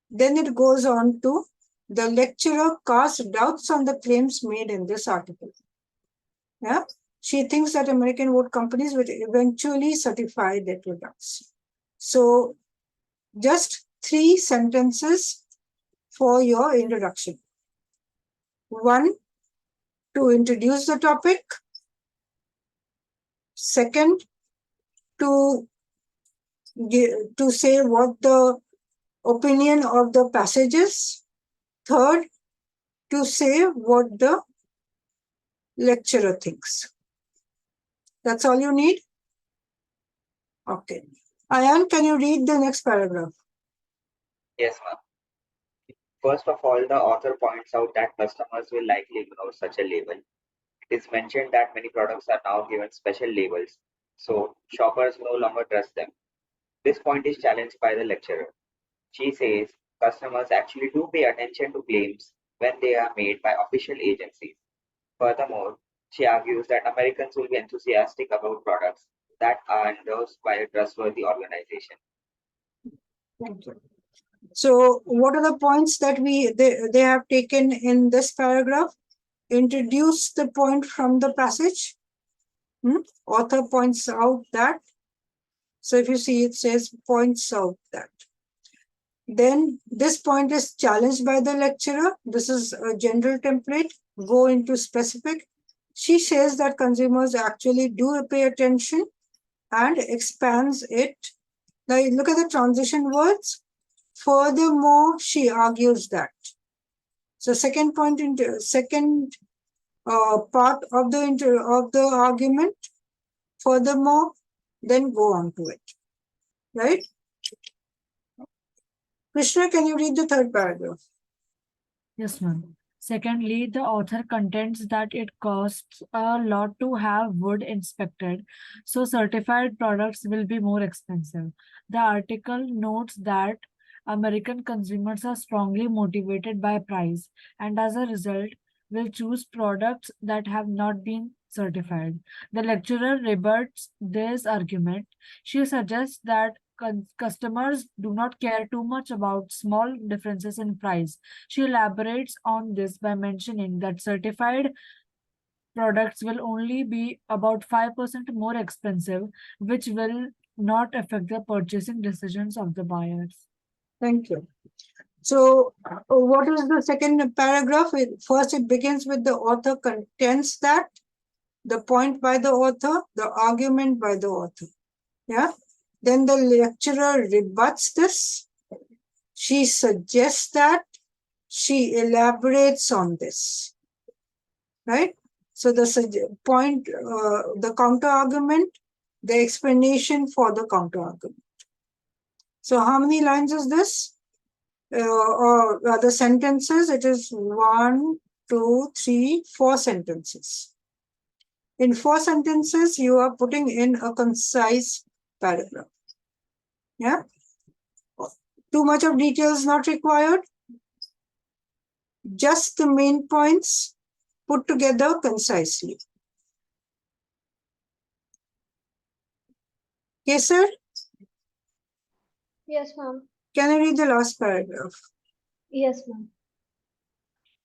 then it goes on to the lecturer casts doubts on the claims made in this article. Yeah, she thinks that American wood companies will eventually certify their products. So just 3 sentences for your introduction. 1, to introduce the topic. 2nd, to say what the opinion of the passage is. 3rd, to say what the lecturer thinks. That's all you need? Okay. Ayan, can you read the next paragraph? Yes, ma'am. First of all, the author points out that customers will likely ignore such a label. It is mentioned that many products are now given special labels, so shoppers no longer trust them. This point is challenged by the lecturer. She says customers actually do pay attention to claims when they are made by official agencies. Furthermore, she argues that Americans will be enthusiastic about products that are endorsed by a trustworthy organization. Thank you. So what are the points that they have taken in this paragraph? Introduce the point from the passage. Author points out that. So if you see, it says points out that. Then this point is challenged by the lecturer. This is a general template. Go into specific. She says that consumers actually do pay attention and expands it. Now look at the transition words. Furthermore, she argues that. So second point, second part of the argument. Furthermore, then go on to it. Right? Krishna, can you read the 3rd paragraph? Yes, ma'am. Secondly, the author contends that it costs a lot to have wood inspected, so certified products will be more expensive. The article notes that American consumers are strongly motivated by price and as a result will choose products that have not been certified. The lecturer rebuts this argument. She suggests that customers do not care too much about small differences in price. She elaborates on this by mentioning that certified products will only be about 5% more expensive, which will not affect the purchasing decisions of the buyers. Thank you. So what is the second paragraph? First, it begins with the author contends that, the point by the author, the argument by the author. Yeah. Then the lecturer rebuts this. She suggests that. She elaborates on this. Right? So the point, the counter argument, the explanation for the counter argument. So how many lines is this? Or the sentences? It is 1, 2, 3, 4 sentences. In 4 sentences, you are putting in a concise paragraph. Yeah. Too much of detail is not required. Just the main points put together concisely. Okay, sir? Yes, ma'am. Can I read the last paragraph? Yes, ma'am.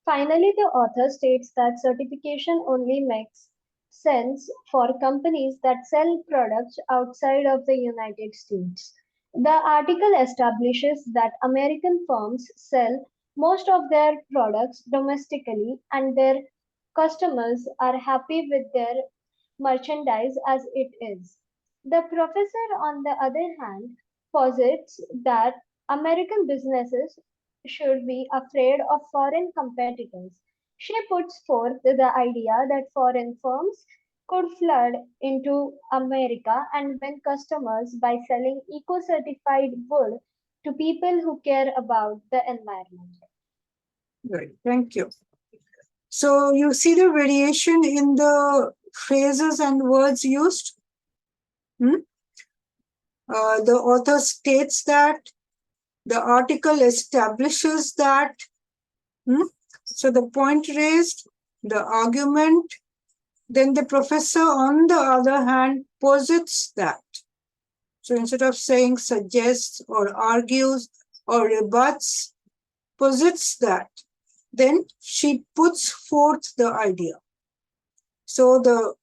Finally, the author states that certification only makes sense for companies that sell products outside of the United States. The article establishes that American firms sell most of their products domestically and their customers are happy with their merchandise as it is. The professor, on the other hand, posits that American businesses should be afraid of foreign competitors. She puts forth the idea that foreign firms could flood into America and win customers by selling eco certified wood to people who care about the environment. Right, thank you. So you see the variation in the phrases and words used. The author states that, the article establishes that. So the point raised, the argument, Then the professor, on the other hand, posits that. So instead of saying suggests or argues or rebuts, posits that. Then she puts forth the idea. So the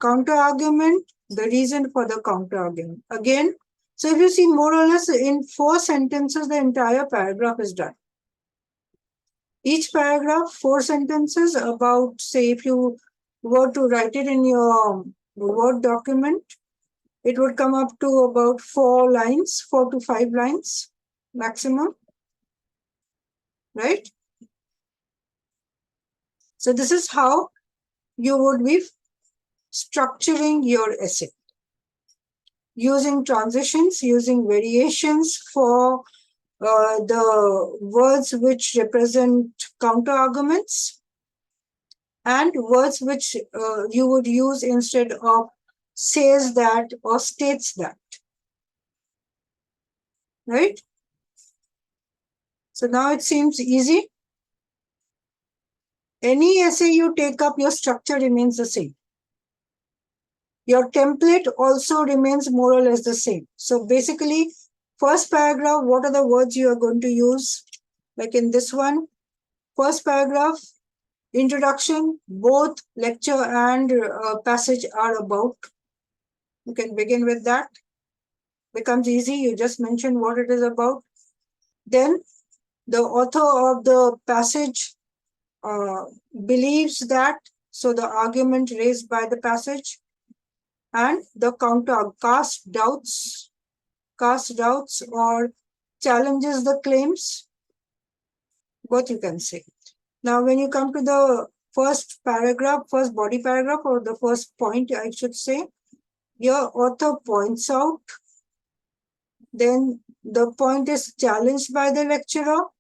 counter argument, the reason for the counter argument. Again, so if you see more or less in 4 sentences, the entire paragraph is done. Each paragraph, 4 sentences about, say, if you were to write it in your Word document, it would come up to about 4 lines, 4 to 5 lines maximum, right? So this is how you would be structuring your essay. Using transitions, using variations for the words which represent counter arguments, and words which you would use instead of says that or states that. Right? So now it seems easy. Any essay you take up, your structure remains the same. Your template also remains more or less the same. So basically, first paragraph, what are the words you are going to use? Like in this one, first paragraph, introduction, both lecture and passage are about. You can begin with that. Becomes easy. You just mention what it is about. Then the author of the passage believes that, so the argument raised by the passage, and the counter casts doubts or challenges the claims, both you can say. Now, when you come to the first paragraph, first body paragraph, or the first point, I should say, your author points out, then the point is challenged by the lecturer,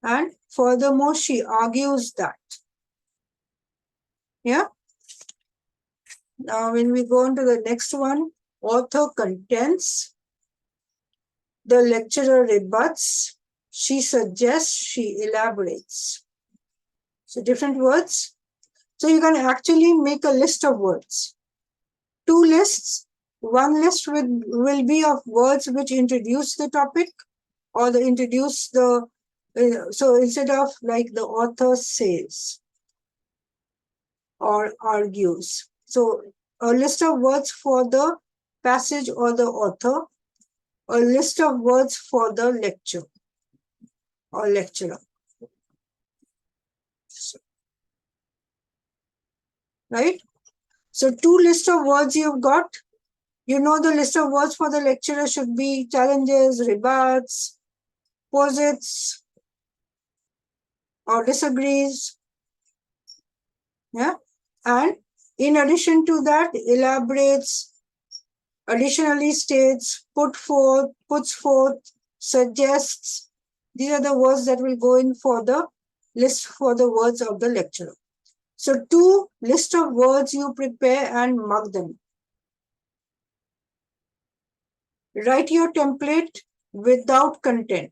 and furthermore, she argues that. Yeah. Now, when we go on to the next one, author contends, the lecturer rebuts, she suggests, she elaborates. So different words. So you can actually make a list of words. 2 lists. One list will be of words which introduce the topic, or the introduce the, so instead of like the author says or argues. So a list of words for the passage or the author, a list of words for the lecture or lecturer. Right? So 2 lists of words you've got. You know the list of words for the lecturer should be challenges, rebuts, posits, or disagrees. Yeah. And in addition to that, elaborates, additionally states, puts forth, suggests. These are the words that will go in for the list for the words of the lecturer. So 2 list of words you prepare and mark them. Write your template without content,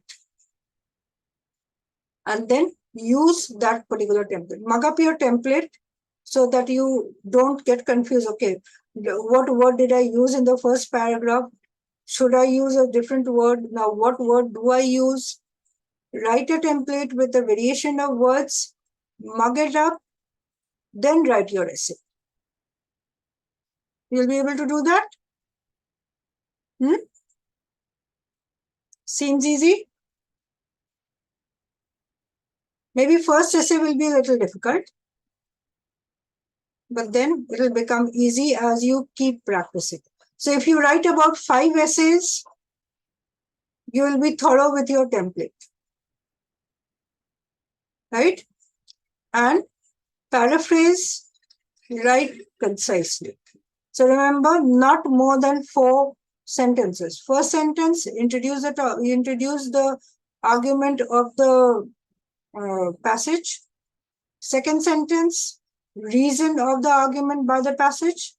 and then use that particular template. Mug up your template so that you don't get confused. Okay, what word did I use in the first paragraph? Should I use a different word? Now, what word do I use? Write a template with a variation of words, mug it up, then write your essay. You'll be able to do that? Seems easy? Maybe first essay will be a little difficult, but then it will become easy as you keep practicing. So if you write about 5 essays, you will be thorough with your template. Right? And paraphrase, write concisely. So remember, not more than 4 sentences. First sentence, introduce the argument of the passage. Second sentence, reason of the argument by the passage.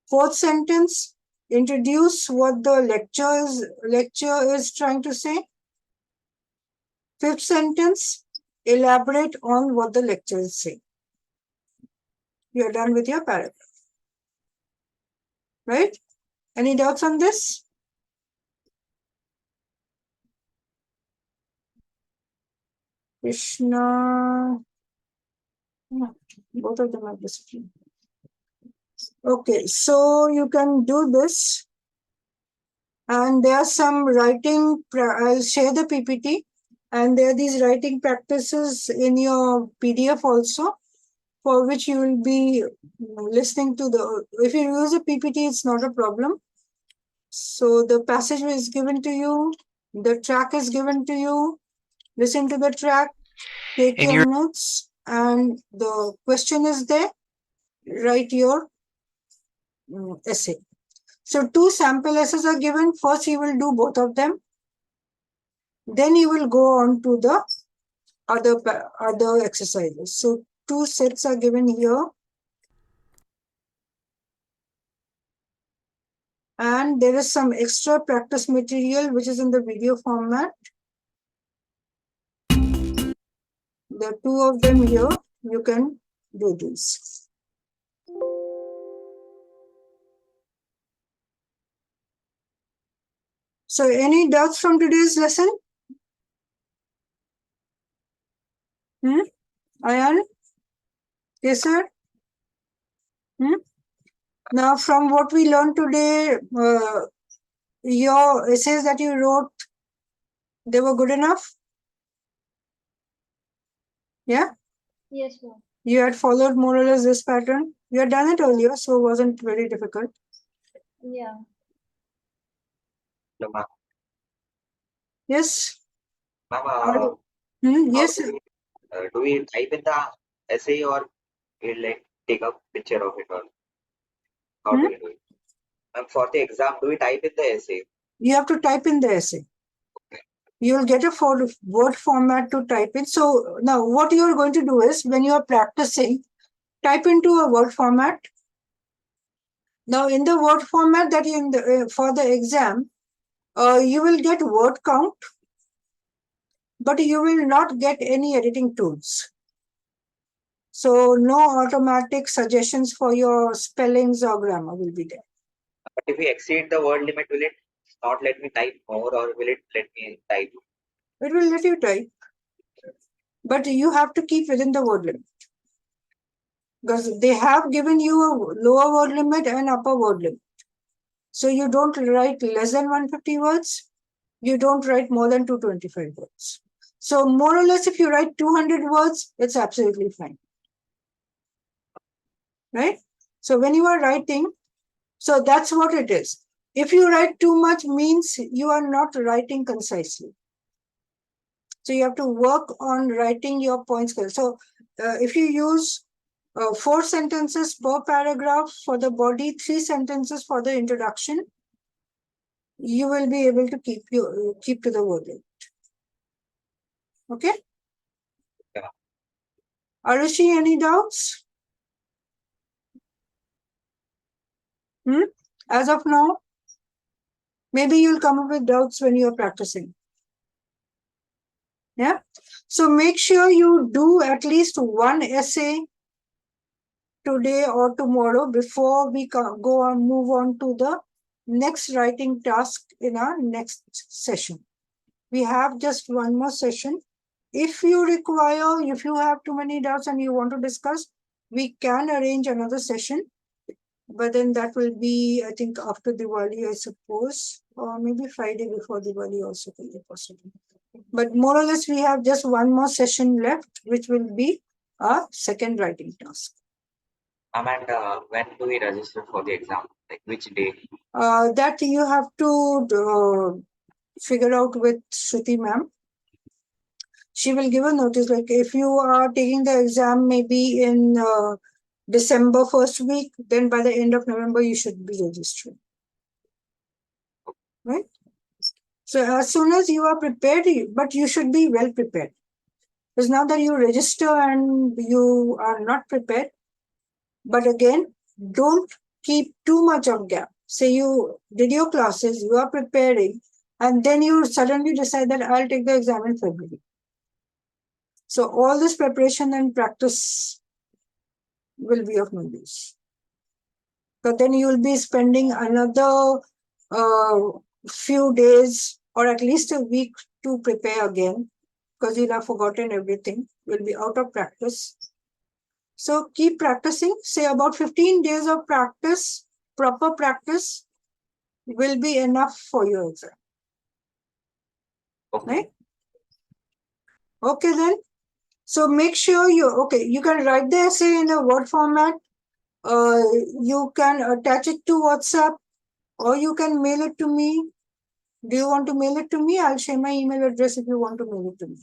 Fourth sentence, introduce what the lecture is trying to say. Fifth sentence, elaborate on what the lecture is saying. you're done with your paragraph. Right? Any doubts on this? Krishna. No, both of them are discipline. Okay, so you can do this. And there are some writing, I'll share the PPT. And there are these writing practices in your PDF also, for which you will be listening to the, if you use a PPT, it's not a problem. So the passage is given to you, the track is given to you, listen to the track, take And your notes, and the question is there, write your essay. So 2 sample essays are given. First, you will do both of them. Then you will go on to the other exercises. So 2 sets are given here. And there is some extra practice material which is in the video format. There are 2 of them here. You can do this. So any doubts from today's lesson? Ayan? Yes, sir? Now, from what we learned today, your essays that you wrote, they were good enough? Yeah? Yes, ma'am. You had followed more or less this pattern. You had done it earlier, so it wasn't very difficult. Yeah. So, ma'am, Yes? how Yes. do we type in the essay or we like take a picture of it, or how do we do it? And for the exam, do we type in the essay? You have to type in the essay. You'll get a word format to type in. So now what you're going to do is, when you are practicing, type into a word format. Now in the word format that you in the, for the exam, you will get word count, but you will not get any editing tools. So no automatic suggestions for your spellings or grammar will be there. But if we exceed the word limit, will it not let me type more, or will it let me type? It will let you type, but you have to keep within the word limit. Because they have given you a lower word limit and upper word limit. So you don't write less than 150 words. You don't write more than 225 words. So more or less, if you write 200 words, it's absolutely fine. Right? So when you are writing, so that's what it is. If you write too much, means you are not writing concisely. So you have to work on writing your points. So if you use 4 sentences per paragraph for the body, 3 sentences for the introduction, you will be able to keep to the word limit. Okay? Yeah. Arushi, any doubts? As of now, maybe you'll come up with doubts when you're practicing. Yeah? So make sure you do at least 1 essay today or tomorrow before we go on, move on to the next writing task in our next session. We have just 1 more session. If you require, if you have too many doubts and you want to discuss, we can arrange another session. But then that will be, I think, after Diwali, I suppose, or maybe Friday before Diwali also can be possible. But more or less, we have just 1 more session left, which will be our second writing task. And when do we register for the exam? Like which day? That you have to figure out with Shruti ma'am. She will give a notice, like if you are taking the exam maybe in December first week, then by the end of November, you should be registering. Right? So as soon as you are prepared, but you should be well prepared. Because now that you register and you are not prepared, but again, don't keep too much of gap. Say you did your classes, you are preparing, and then you suddenly decide that I'll take the exam in February. So all this preparation and practice will be of no use. But then you will be spending another few days or at least a week to prepare again, because you'll have forgotten everything. You'll be out of practice. So keep practicing. Say about 15 days of practice, proper practice, will be enough for your exam. Okay. Right? Okay then. So make sure you can write the essay in a Word format. You can attach it to WhatsApp, or you can mail it to me. Do you want to mail it to me? I'll share my email address if you want to mail it to me.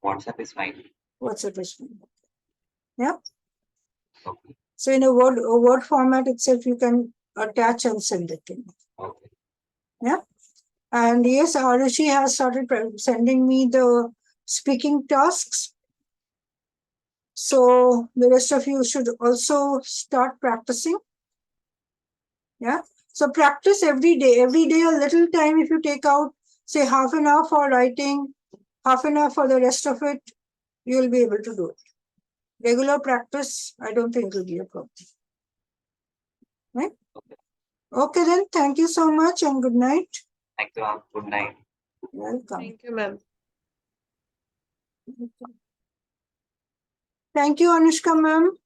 WhatsApp is fine. WhatsApp is fine. Yeah. Okay. So in a Word format itself, you can attach and send it to me. Okay. Yeah. And yes, Arushi has started sending me the speaking tasks. So the rest of you should also start practicing. Yeah. So practice every day a little time. If you take out, say, half an hour for writing, half an hour for the rest of it, you will be able to do it. Regular practice, I don't think it will be a problem. Right? Okay then. Thank you so much and good night. Thank you, ma'am. Good night. Welcome. Thank you, ma'am. Thank you, Anushka ma'am.